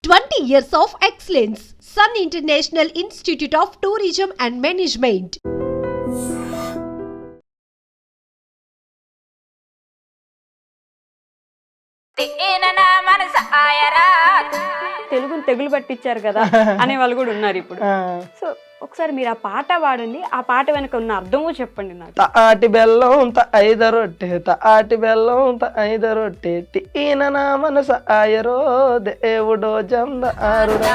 20 years of excellence. Sun International Institute of Tourism and Management. తెలుగుని తెగులు పట్టించారు కదా అనే వాళ్ళు కూడా ఉన్నారు ఇప్పుడు. సో ఒకసారి మీరు ఆ పాట పాడండి, ఆ పాట వెనక ఉన్న అర్థము చెప్పండి నాకు. తాటి బెల్లం ఐద రొట్టె తాటి బెల్లం ఐద రొట్టె ఈయన నా మనస ఆయరో దేవుడో జంద ఆరురా.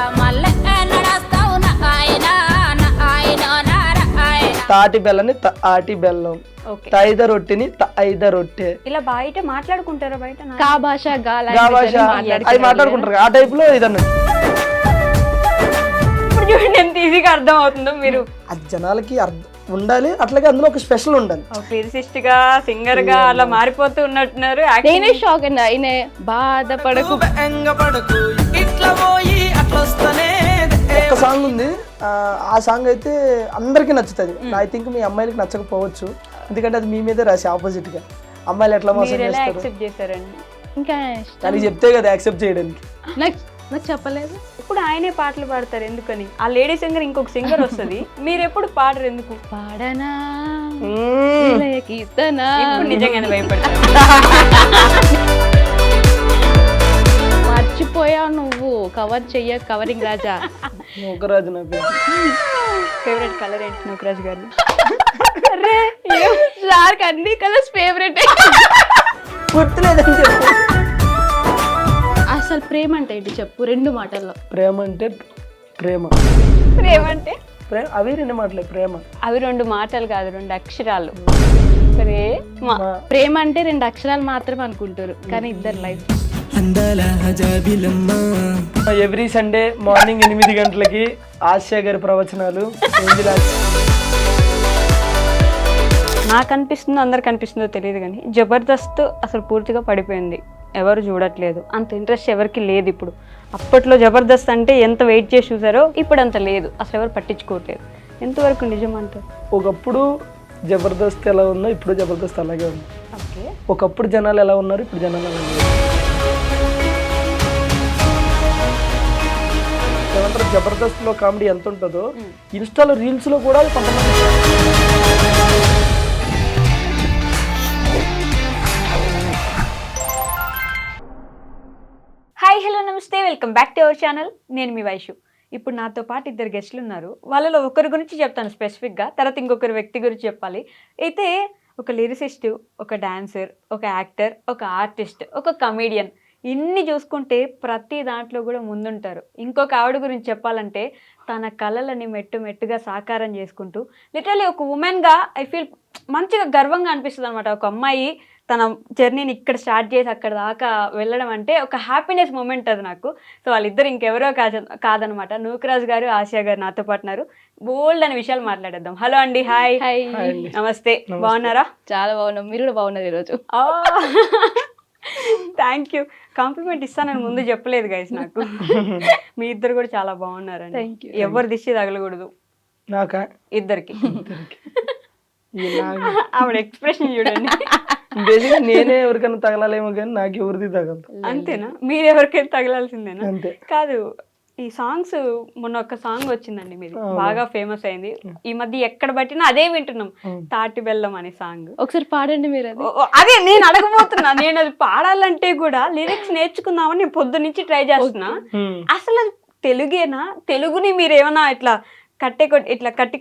తాటి బెల్లని తాటి బెల్లం, ఐద రొట్టెని ఐద రొట్టె. ఇలా బయట మాట్లాడుకుంటారా? బయట కా భాష గా భాష అది మాట్లాడుకుంటారు ఆ టైప్ లో ఇదన్నది. ఇప్పుడు చూడండి ఎంత ఈజీగా అర్థం అవుతుందో. మీరు అది జనాలకి ఉండాలి, అట్లాగే అందులో ఒక స్పెషల్ ఉండాలి. లిరిసిస్ట్ గా సింగర్ గా అలా మారిపోతూ ఉన్నట్టున్నారు. నేనే షాక్ అండి. ఆయన బాధపడకు ఒక సాంగ్ ఉంది, ఆ సాంగ్ అయితే అందరికి నచ్చుతుంది. ఐ థింక్ మీ అమ్మాయిలకి నచ్చకపోవచ్చు, ఎందుకంటే అది మీ మీదే రాసి ఆపోజిట్ గా అమ్మాయిలు ఎట్లా మోసం చేస్తారు. యాక్సెప్ట్ చేశారండి? ఇంకా దానికి చెప్తే కదా యాక్సెప్ట్ చేయడానికి. నాకు చెప్పలేదు. ఇప్పుడు ఆయనే పాటలు పాడతారు ఎందుకని? ఆ లేడీ సింగర్ ఇంకొక సింగర్ వస్తుంది, మీరు ఎప్పుడు పాడరు ఎందుకు? పాడనా కీర్తనా. ఇప్పుడు నిజంగానే భయపడతారు. మర్చిపోయావు నువ్వు కవర్ చెయ్య కవరింగ్ రాజా. నూకరాజు నా పేరు. ఫేవరెట్ కలర్ ఏంటి నూకరాజు గారు? సార్కి అన్ని కలర్స్ ఫేవరెట్. గుర్తులేదని చెప్పు. అసలు ప్రేమ అంటే ఏంటి చెప్పు 2 మాటల్లో. ప్రేమ అంటే ప్రేమ, ప్రేమ అంటే ప్రేమ అవి 2 మాటలే. ప్రేమ అవి 2 మాటలు కాదు, 2 అక్షరాలు. ప్రేమ ప్రేమ అంటే 2 అక్షరాలు మాత్రమే అనుకుంటారు, కానీ ఇద్దరు లైఫ్. ఎవ్రీ సండే మార్నింగ్ 8 గంటలకి ఆసియా గారి ప్రవచనాలు. నాకు అనిపిస్తుందో అందరికి అనిపిస్తుందో తెలియదు కానీ జబర్దస్త్ అసలు పూర్తిగా పడిపోయింది, ఎవరు చూడట్లేదు, అంత ఇంట్రెస్ట్ ఎవరికి లేదు ఇప్పుడు. అప్పట్లో జబర్దస్త్ అంటే ఎంత వెయిట్ చేసి చూసారో ఇప్పుడు అంత లేదు, అసలు ఎవరు పట్టించుకోవట్లేదు. ఎంతవరకు నిజం అంటారు? ఒకప్పుడు జబర్దస్త్ ఎలా ఉందో ఇప్పుడు జబర్దస్త్ అలాగే ఉంది. ఓకే, ఒకప్పుడు జనాలు ఎలా ఉన్నారు, ఇప్పుడు జనాలు అలాగే ఉన్నారు. ఏమంటారు, జబర్దస్త్ లో కామెడీ ఎంత ఉంటుందో ఇన్స్టాలో రీల్స్ లో కూడా కొంతమంది. హాయ్ హలో నమస్తే, welcome back to our channel. నేను మీ వైషు. ఇప్పుడు నాతో పాటు 2 గెస్టులు ఉన్నారు. వాళ్ళలో ఒకరి గురించి చెప్తాను స్పెసిఫిక్గా, తర్వాత ఇంకొకరి వ్యక్తి గురించి చెప్పాలి. అయితే ఒక లిరిసిస్ట్, ఒక డాన్సర్, ఒక యాక్టర్, ఒక ఆర్టిస్ట్, ఒక కమీడియన్, ఇన్ని చూసుకుంటే ప్రతి దాంట్లో కూడా ముందుంటారు. ఇంకొక ఆవిడ గురించి చెప్పాలంటే తన కళలని మెట్టుగా సాకారం చేసుకుంటూ లిటరలీ ఒక ఉమెన్గా ఐ ఫీల్ మంచిగా గర్వంగా అనిపిస్తుంది అనమాట. ఒక అమ్మాయి తన జర్నీని ఇక్కడ స్టార్ట్ చేసి అక్కడ దాకా వెళ్ళడం అంటే ఒక హ్యాపీనెస్ మూమెంట్ అది నాకు. సో వాళ్ళిద్దరు ఇంకెవరో కాదనమాట. నూకరాజు గారు, ఆసియా గారు నాతో పాటున్నారు. బోల్డ్ అనే విషయాలు మాట్లాడేద్దాం. హలో అండి. హాయ్. నమస్తే. బాగున్నారా? చాలా బాగున్నాం, మీరు కూడా బాగున్నారు ఈరోజు. Thank you. కాంప్లిమెంట్ ఇస్తానని ముందు చెప్పలేదు గైస్ నాకు. మీ ఇద్దరు కూడా చాలా బాగున్నారండి. ఎవరు దిష్టి తగలకూడదు నాకా, ఇద్దరికి. ఆవిడ ఎక్స్ప్రెషన్ చూడండి. బేసిక్గా నేనే ఎవరికైనా తగలాలేమో కానీ నాకు ఎవరిది తగలదు. అంతేనా? మీరు ఎవరికైనా తగలాల్సిందేనా? అంతే. కాదు, ఈ సాంగ్స్ మొన్న ఒక సాంగ్ వచ్చిందండి మీది, బాగా ఫేమస్ అయింది. ఈ మధ్య ఎక్కడ పట్టినా అదే వింటున్నాం, తాటి బెల్లం అనే సాంగ్. ఒకసారి పాడండి మీరు. అదే నేను అడగబోతున్నా. నేను అది పాడాలంటే కూడా లిరిక్స్ నేర్చుకుందామని నేను పొద్దు నుంచి ట్రై చేస్తున్నా. అసలు అది తెలుగేనా? తెలుగుని మీరు ఏమన్నా ఇట్లా ఇట్లా కట్టి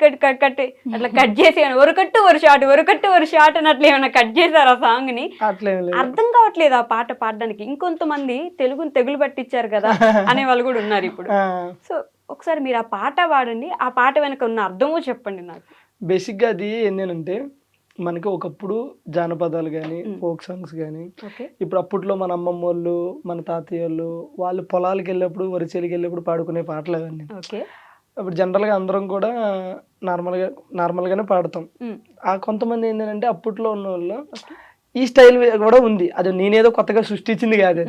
అట్లా కట్ చేసి ఒరకట్టు ఒక షాట్ అని అట్లా ఏమైనా కట్ చేశారు ఆ సాంగ్ ని? అర్థం కావట్లేదు ఆ పాట పాడడానికి. ఇంకొంతమంది తెలుగుని తెగులు పట్టించారు కదా అనే వాళ్ళు కూడా ఉన్నారు ఇప్పుడు. సో ఒకసారి మీరు ఆ పాట పాడండి, ఆ పాట వెనక ఉన్న అర్థము చెప్పండి నాకు. బేసిక్గా అది ఏంటంటే మనకి ఒకప్పుడు జానపదాలు కానీ ఫోక్ సాంగ్స్ కానీ, ఇప్పుడు అప్పట్లో మన అమ్మమ్మ వాళ్ళు, మన తాతయ్య వాళ్ళు పొలాలకు వెళ్ళినప్పుడు, వరిచేలికి వెళ్ళినప్పుడు పాడుకునే పాటలు అవన్నీ. ఇప్పుడు జనరల్గా అందరం కూడా నార్మల్గానే పాడతాం. ఆ కొంతమంది ఏంటంటే అప్పట్లో ఉన్న వాళ్ళు ఈ స్టైల్ కూడా ఉంది. అది నేనేదో కొత్తగా సృష్టించింది కాదు.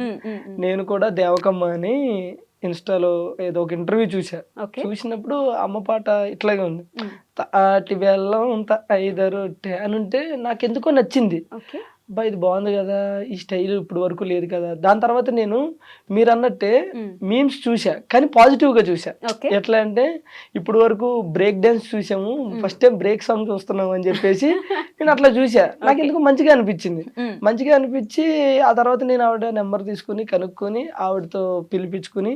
నేను కూడా దేవకమ్మ అని ఇన్స్టాలో ఏదో ఒక ఇంటర్వ్యూ చూసినప్పుడు అమ్మ పాట ఇట్లాగే ఉంది. తాటి బెల్లం ఐద రొట్టె అని ఉంటే నాకెందుకో నచ్చింది. అబ్బా ఇది బాగుంది కదా, ఈ స్టైల్ ఇప్పుడు వరకు లేదు కదా. దాని తర్వాత నేను మీరు అన్నట్టే మీమ్స్ చూసా, కానీ పాజిటివ్ గా చూసా. ఓకే. ఎట్లా అంటే ఇప్పుడు వరకు బ్రేక్ డాన్స్ చూసాము, ఫస్ట్ టైం బ్రేక్ సాంగ్ చూస్తున్నాం అని చెప్పేసి నేను అట్లా చూసా. నాకు ఎందుకు మంచిగా అనిపించింది. మంచిగా అనిపించి ఆ తర్వాత నేను ఆవిడ నెంబర్ తీసుకుని కనుక్కొని ఆవిడతో పిలిపించుకుని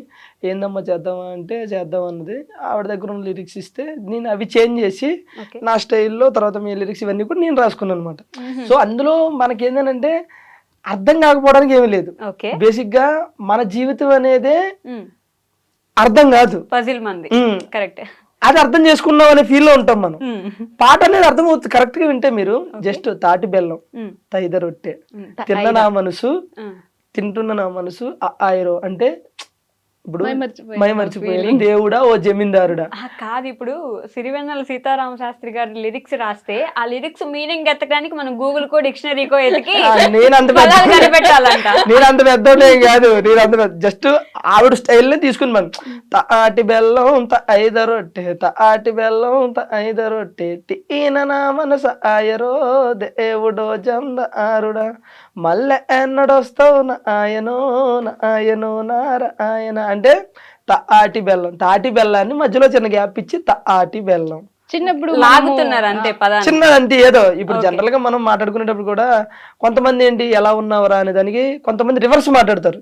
ఏందమ్మా చేద్దామా అంటే చేద్దాం అన్నది. ఆవిడ దగ్గర ఉన్న లిరిక్స్ ఇస్తే నేను అవి చేంజ్ చేసి నా స్టైల్లో తర్వాత మీ లిరిక్స్ ఇవన్నీ కూడా నేను రాసుకున్నాను అనమాట. సో అందులో మనకి ఏంటంటే అర్థం కాకపోవడానికి ఏమీ లేదు. బేసిక్ గా మన జీవితం అనేదే అర్థం కాదు, పజిల్ మంది. కరెక్ట్. అది అర్థం చేసుకున్నాం అనే ఫీల్ లో ఉంటాం మనం. పాట అనేది అర్థం అవుతుంది కరెక్ట్ గా వింటే. మీరు జస్ట్ తాటి బెల్లం తైద రొట్టె తిన్న నా మనసు తింటున్న నా మనసు ఆయిరో అంటే ఇప్పుడు మై మర్చిపోయాను దేవుడా ఓ జమీందారుడా కాదు. ఇప్పుడు సిరివెన్నెల సీతారామ శాస్త్రి గారి లిరిక్స్ రాస్తే ఆ లిరిక్స్ మీనింగ్ ఎత్తడానికి మనం గూగుల్ కో డిక్షనరీకో ఎతికి నేను అంత పెద్దోడే కాదు. నేను అంత జస్ట్ ఆవిడ స్టైల్ తీసుకుని మనం తాటి బెల్లం ఐద రొట్టె తాటి బెల్లం ఐద రొట్టె తీన నా మనసు ఆయరో దేవుడో జందారుడా మళ్ళీ ఎన్నడొస్తావు నాయనో నాయనో నారాయణ అంటే తాటి బెల్లం. తాటి బెల్లాన్ని మధ్యలో చిన్న గ్యాప్ ఇచ్చి తాటి బెల్లం చిన్నప్పుడు లాగుతున్నారు అంతే పదాన్ని. చిన్నదంటే ఏదో ఇప్పుడు జనరల్ గా మనం మాట్లాడుకునేటప్పుడు కూడా కొంతమంది ఏంటి ఎలా ఉన్నావురా అనే దానికి కొంతమంది రివర్స్ మాట్లాడతారు,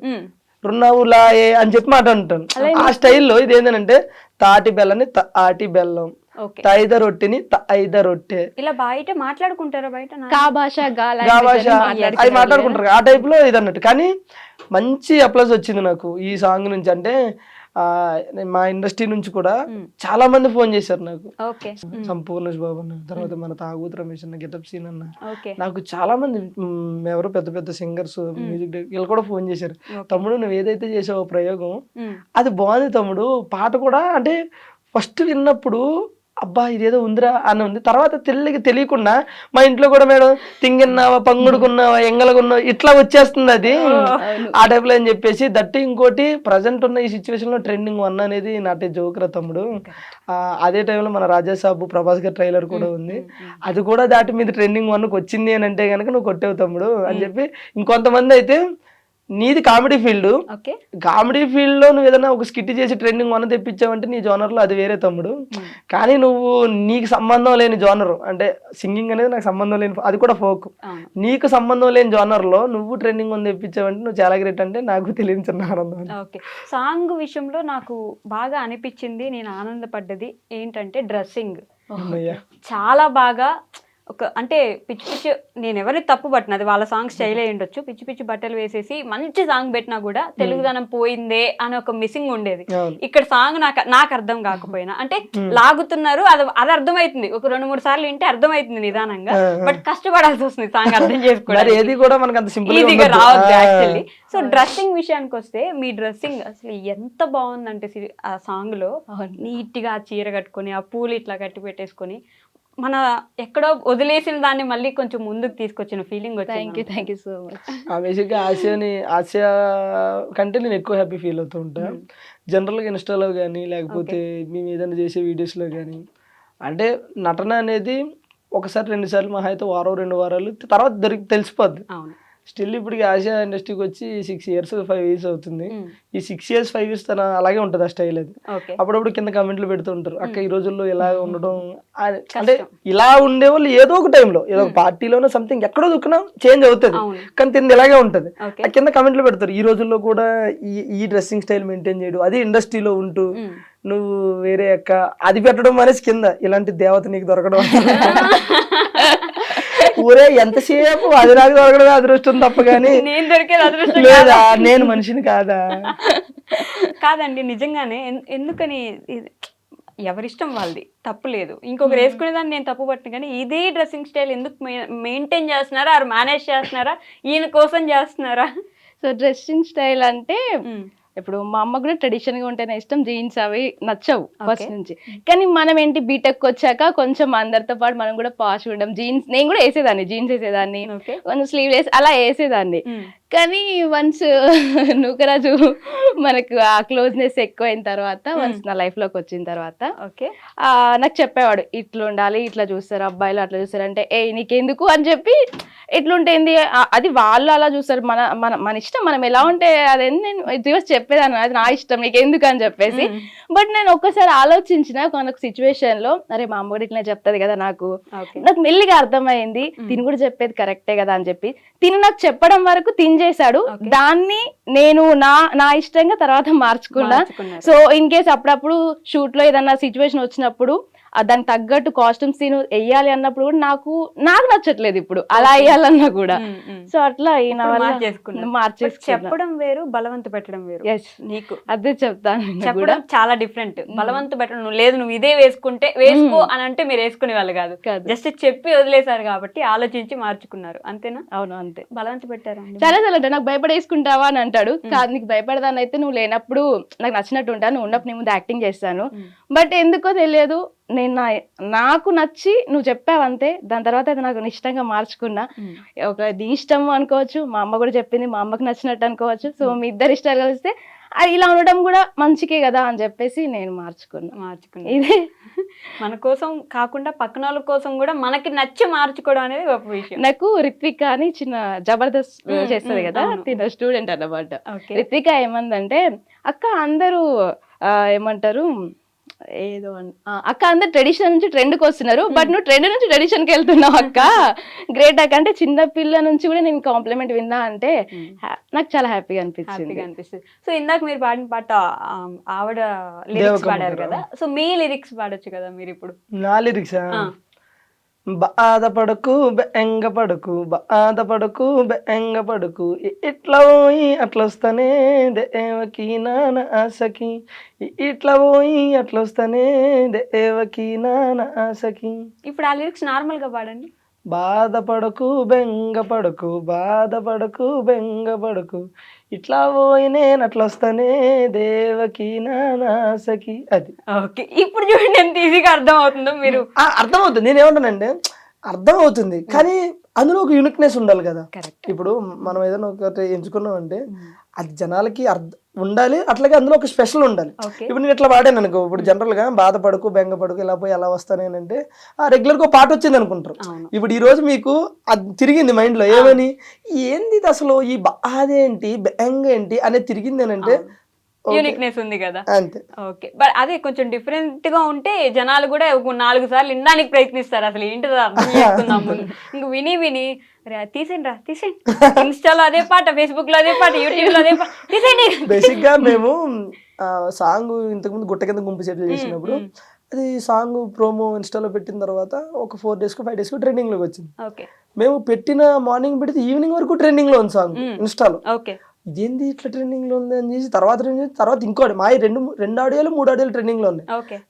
రున్నావులాయే అని చెప్పి మాట్లాడుతాను. ఆ స్టైల్లో ఇది ఏంటంటే తాటి బెల్లని తాటి బెల్లం, తైద రొట్టెని తైద రొట్టె. ఇలా బయట మాట్లాడుకుంటారా? బయట అవి మాట్లాడుకుంటారు ఆ టైప్ లో ఇది అన్నట్టు. కానీ మంచి అప్లాజ్ వచ్చింది నాకు ఈ సాంగ్ నుంచి. అంటే మా ఇండస్ట్రీ నుంచి కూడా చాలా మంది ఫోన్ చేశారు నాకు. సంపూర్ణేష్ బాబు అన్న, తర్వాత మన తాగుతు రమేష్ అన్న, గెటప్ సీన్ అన్న, నాకు చాలా మంది ఎవరో పెద్ద పెద్ద సింగర్స్ మ్యూజిక్ డైరెక్టర్ వీళ్ళు కూడా ఫోన్ చేశారు. తమ్ముడు నువ్వు ఏదైతే చేసావో ప్రయోగం అది బాగుంది తమ్ముడు. పాట కూడా అంటే ఫస్ట్ విన్నప్పుడు అబ్బా ఇదేదో ఉందిరా అని ఉంది. తర్వాత తెలియకుండా మా ఇంట్లో కూడా మేడం తింగిన్నావా పంగుడుకున్నావా ఎంగలకున్నావా ఇట్లా వచ్చేస్తుంది అది ఆ టైప్ లో అని చెప్పేసి. దట్టి ఇంకోటి ప్రజెంట్ ఉన్న ఈ సిచ్యువేషన్ లో ట్రెండింగ్ 1 అనేది నాటే జోకురా తమ్ముడు. అదే టైంలో మన రాజాసాబు ప్రభాస్ గారి ట్రైలర్ కూడా ఉంది, అది కూడా దాటి మీద ట్రెండింగ్ 1కి వచ్చింది అని అంటే కనుక నువ్వు కొట్టేవు తమ్ముడు అని చెప్పి. ఇంకొంతమంది అయితే నీది కామెడీ ఫీల్డ్, కామెడీ ఫీల్డ్ లో నువ్వు ఏదైనా ఒక స్కిట్ చేసి ట్రెండింగ్ 1 తెప్పించావంటే నీ జోనర్ లో అది వేరే తమ్ముడు. కానీ నువ్వు నీకు సంబంధం లేని జోనర్ అంటే సింగింగ్ అనేది నాకు సంబంధం లేని, అది కూడా ఫోక్, నీకు సంబంధం లేని జోనర్ లో నువ్వు ట్రెండింగ్ 1 తెప్పించావంటే నువ్వు చాలా గ్రేట్ అంటే నాకు తెలియని చిన్న ఆనందం. ఓకే. సాంగ్ విషయంలో నాకు బాగా అనిపించింది, నేను ఆనందపడ్డది ఏంటంటే డ్రెస్సింగ్ చాలా బాగా అంటే పిచ్చి పిచ్చి, నేను ఎవరిని తప్పు పట్టిన అది వాళ్ళ సాంగ్ స్టైల్ అయి ఉండొచ్చు, పిచ్చి పిచ్చి బట్టలు వేసేసి మంచి సాంగ్ పెట్టినా కూడా తెలుగుదనం పోయిందే అని ఒక మిస్సింగ్ ఉండేది. ఇక్కడ సాంగ్ నాకు అర్థం కాకపోయినా అంటే లాగుతున్నారు అది అర్థమవుతుంది, ఒక 2-3 సార్లు వింటే అర్థమవుతుంది నిదానంగా, బట్ కష్టపడాల్సి వస్తుంది సాంగ్ అర్థం చేసుకోవడానికి, ఈజీగా రావద్దు యాక్చువల్లీ. సో డ్రెస్సింగ్ విషయానికి వస్తే మీ డ్రెస్సింగ్ అసలు ఎంత బాగుందంటే ఆ సాంగ్ లో నీట్ గా చీర కట్టుకొని ఆ పూలు ఇట్లా కట్టి పెట్టేసుకొని మన ఎక్కడో వదిలేసిన దాన్ని మళ్ళీ కొంచెం ముందుకు తీసుకొచ్చిన ఫీలింగ్ వచ్చింది. Thank you so much. బేసిక్గా ఆసియా కంటే నేను ఎక్కువ హ్యాపీ ఫీల్ అవుతూ ఉంటాను జనరల్గా ఇన్స్టాలో కానీ లేకపోతే మేము ఏదైనా చేసే వీడియోస్లో కానీ. అంటే నటన అనేది 1-2 సార్లు మహా అయితే వారం 2 వారాలు తర్వాత తెలిసిపోద్ది. స్టిల్ ఇప్పుడు ఆసియా ఇండస్ట్రీకి వచ్చి 6 years 5 years అవుతుంది. ఈ 6 years 5 years తన అలాగే ఉంటుంది ఆ స్టైల్. అది అప్పుడప్పుడు కింద కామెంట్లు పెడుతూ ఉంటారు, అక్క ఈ రోజుల్లో ఇలా ఉండడం అంటే ఇలా ఉండేవాళ్ళు ఏదో ఒక టైంలో ఏదో ఒక పార్టీలోనో సంథింగ్ ఎక్కడో దుక్కునా చేంజ్ అవుతుంది, కానీ తింది ఇలాగే ఉంటుంది. ఆ కింద కామెంట్లు పెడతారు ఈ రోజుల్లో కూడా ఈ డ్రెస్సింగ్ స్టైల్ మెయింటైన్ చేయడం, అది ఇండస్ట్రీలో ఉంటూ నువ్వు వేరే అక్క అది పెట్టడం అనేసి కింద ఇలాంటి దేవత నీకు దొరకడం ఊరే ఎంతసేపు అది నాకు దొరకడమే అదృష్టం తప్ప కానీ నేను దొరికేది అదృష్టం లేదా, నేను మనిషిని కాదా? కాదండి నిజంగానే. ఎందుకని ఎవరిష్టం వాళ్ళది, తప్పు లేదు. ఇంకొకరు వేసుకునేదాన్ని నేను తప్పు పట్టిన, కానీ ఇదే డ్రెస్సింగ్ స్టైల్ ఎందుకు మెయింటైన్ చేస్తున్నారా, ఆరు మేనేజ్ చేస్తున్నారా, ఈయన కోసం చేస్తున్నారా? సో డ్రెస్సింగ్ స్టైల్ అంటే ఇప్పుడు మా అమ్మ కూడా ట్రెడిషన్ గా ఉంటేనే ఇష్టం, జీన్స్ అవి నచ్చవు ఫస్ట్ నుంచి. కానీ మనం ఏంటి బీటెక్ వచ్చాక కొంచెం అందరితో పాటు మనం కూడా పాష్ ఉండడం, జీన్స్ నేను కూడా వేసేదాన్ని, జీన్స్ వేసేదాన్ని, కొంచెం స్లీవ్లెస్ అలా వేసేదాన్ని. కానీ వన్స్ నూకరాజు మనకు ఆ క్లోజ్నెస్ ఎక్కువైన తర్వాత వన్స్ నా లైఫ్ లోకి వచ్చిన తర్వాత ఓకే నాకు చెప్పేవాడు ఇట్లా ఉండాలి, ఇట్లా చూస్తారు అబ్బాయిలు, అట్లా చూస్తారు అంటే ఏ నీకెందుకు అని చెప్పి ఎట్లుంటేంది అది వాళ్ళు అలా చూస్తారు, మన మన మన ఇష్టం, మనం ఎలా ఉంటే అదేంటి నేను రివర్స్ చెప్పేదాన్ని, అది నా ఇష్టం నీకెందుకు అని చెప్పేసి. బట్ నేను ఒక్కసారి ఆలోచించిన ఒక సిచ్యువేషన్ లో అరే మా అమ్మ కూడా ఇట్లా చెప్తుంది కదా నాకు మెల్లిగా అర్థమైంది తిని కూడా చెప్పేది కరెక్టే కదా అని చెప్పి తిని నాకు చెప్పడం వరకు తిని చేశాడు. దాన్ని నేను నా ఇష్టంగా తర్వాత మార్చుకున్నా. సో ఇన్ కేస్ అప్పుడప్పుడు షూట్ లో ఏదన్నా సిచ్యువేషన్ వచ్చినప్పుడు దానికి తగ్గట్టు కాస్ట్యూమ్స్ సీన్ వెయ్యాలి అన్నప్పుడు కూడా నాకు నచ్చట్లేదు ఇప్పుడు అలా వేయాలన్నా కూడా. సో అట్లా చెప్పడం వేరు, బలవంత పెట్టడం వేరు. నీకు అదే చెప్తాను, చెప్పడం చాలా డిఫరెంట్. బలవంత పెట్టడం నువ్వు లేదు నువ్వు ఇదే వేసుకో అని అంటే మీరు వేసుకునే వాళ్ళు కాదు, జస్ట్ చెప్పి వదిలేశారు కాబట్టి ఆలోచించి మార్చుకున్నారు అంతేనా? అవును అంతే. బలవంత పెట్టారు చాలా నాకు భయపడేసుకుంటావా అని అంటాడు. కాదు నీకు భయపడదాని అయితే నువ్వు లేనప్పుడు నాకు నచ్చినట్టు ఉంటాను, నువ్వు ఉన్నప్పుడు నీ ముందు యాక్టింగ్ చేస్తాను. బట్ ఎందుకో తెలియదు నేను నాకు నచ్చి నువ్వు చెప్పావంతే, దాని తర్వాత అది నాకు ఇష్టంగా మార్చుకున్నా. ఒక నీ ఇష్టం అనుకోవచ్చు, మా అమ్మ కూడా చెప్పింది, మా అమ్మకి నచ్చినట్టు అనుకోవచ్చు. సో మీ ఇద్దరు ఇష్టాలు కలిస్తే ఇలా ఉండడం కూడా మంచికే కదా అని చెప్పేసి నేను మార్చుకున్నా. ఇదే మన కోసం కాకుండా పక్కన వాళ్ళ కోసం కూడా మనకి నచ్చి మార్చుకోవడం అనేది గొప్ప విషయం. నాకు రిత్విక అని చిన్న జబర్దస్త్ చేస్తుంది కదా, తిన స్టూడెంట్ అన్నమాట. రిత్విక ఏమందంటే అక్క అందరూ ఏమంటారు ఏదో అక్క అందరు ట్రెడిషన్ నుంచి ట్రెండ్ కి వస్తున్నారు, బట్ నువ్వు ట్రెండ్ నుంచి ట్రెడిషన్ కి వెళ్తున్నావు అక్క, గ్రేట్ అక్క అంటే చిన్న పిల్ల నుంచి కూడా నేను కాంప్లిమెంట్ విన్నా అంటే నాకు చాలా హ్యాపీగా అనిపిస్తుంది. సో ఇందాక మీరు పాడిన పాట ఆవిడ లిరిక్స్ పాడారు కదా, సో మీ లిరిక్స్ పాడొచ్చు కదా మీరు ఇప్పుడు. నా లిరిక్స్ బాధపడకు బెంగపడకు, బాధపడకు బెంగపడకు, ఇట్లా పోయి అట్లా వస్తానే దేవకి నాన్న ఆశకి, ఇట్లా పోయి అట్లా వస్తానే దేవకి నాన్న ఆశకి. ఇప్పుడు ఆ లిరిక్స్ నార్మల్ గా పాడండి. బాధపడకు బెంగపడకు, బాధపడకు బెంగపడకు, ఇట్లా పోయి నేను అట్లా వస్తానే దేవకి నానాసకి. అది ఓకే. ఇప్పుడు చూడండి ఎంత ఈజీగా అర్థం అవుతుందో. మీరు అర్థమవుతుంది, నేనేమంటానంటే అర్థం అవుతుంది, కానీ అందులో ఒక యూనిక్నెస్ ఉండాలి కదా. ఇప్పుడు మనం ఏదైనా ఒకటి ఎంచుకున్నాం అంటే అది జనాలకి ఉండాలి, అట్లాగే అందులో ఒక స్పెషల్ ఉండాలి. ఇప్పుడు నేను ఇట్లా వాడాను అనుకో, ఇప్పుడు జనరల్ గా బాధపడకు బెంగపడకు ఇలా పోయి ఎలా వస్తానేనంటే రెగ్యులర్ గా పాట వచ్చింది అనుకుంటారు. ఇప్పుడు ఈ రోజు మీకు అది తిరిగింది మైండ్ లో, ఏమని ఏంది అసలు ఈ బాధేంటి బెంగ ఏంటి అనేది తిరిగింది అంటే యూనిక్నెస్ ఉంది కదా అంతే. ఓకే, బట్ అదే కొంచెం డిఫరెంట్ గా ఉంటే జనాలు కూడా 4 సార్లు వినడానికి ప్రయత్నిస్తారు, అసలు ఏంటిదో అర్థం చేసుకుందాం ముందు. ఇంక విని తీసేయండి ఇన్స్టాలో అదే పాట, ఫేస్బుక్ లో అదే పాట, యూట్యూబ్ లో అదే పాట, తీసేయండి. బేసిక్ గా మేము సాంగ్ ఇంతకుముందు గుట్ట కింద గుంపు సెటిల్ చేసినప్పుడు అది సాంగ్ ప్రోమో ఇన్స్టాలో పెట్టిన తర్వాత ఒక 4 days 5 days ట్రెండింగ్ లోకి వచ్చింది. మేము పెట్టిన మార్నింగ్ పెడితే ఈవినింగ్ వరకు ట్రెండింగ్ లో ఉంది సాంగ్ ఇన్స్టాలో. ఇదేంది ఇట్లా ట్రెండింగ్ లో ఉంది అని చేసి తర్వాత ఇంకోటి మా 2 ఆడియోలు 3 ఆడియోలు ట్రెండింగ్ లో ఉన్నాయి.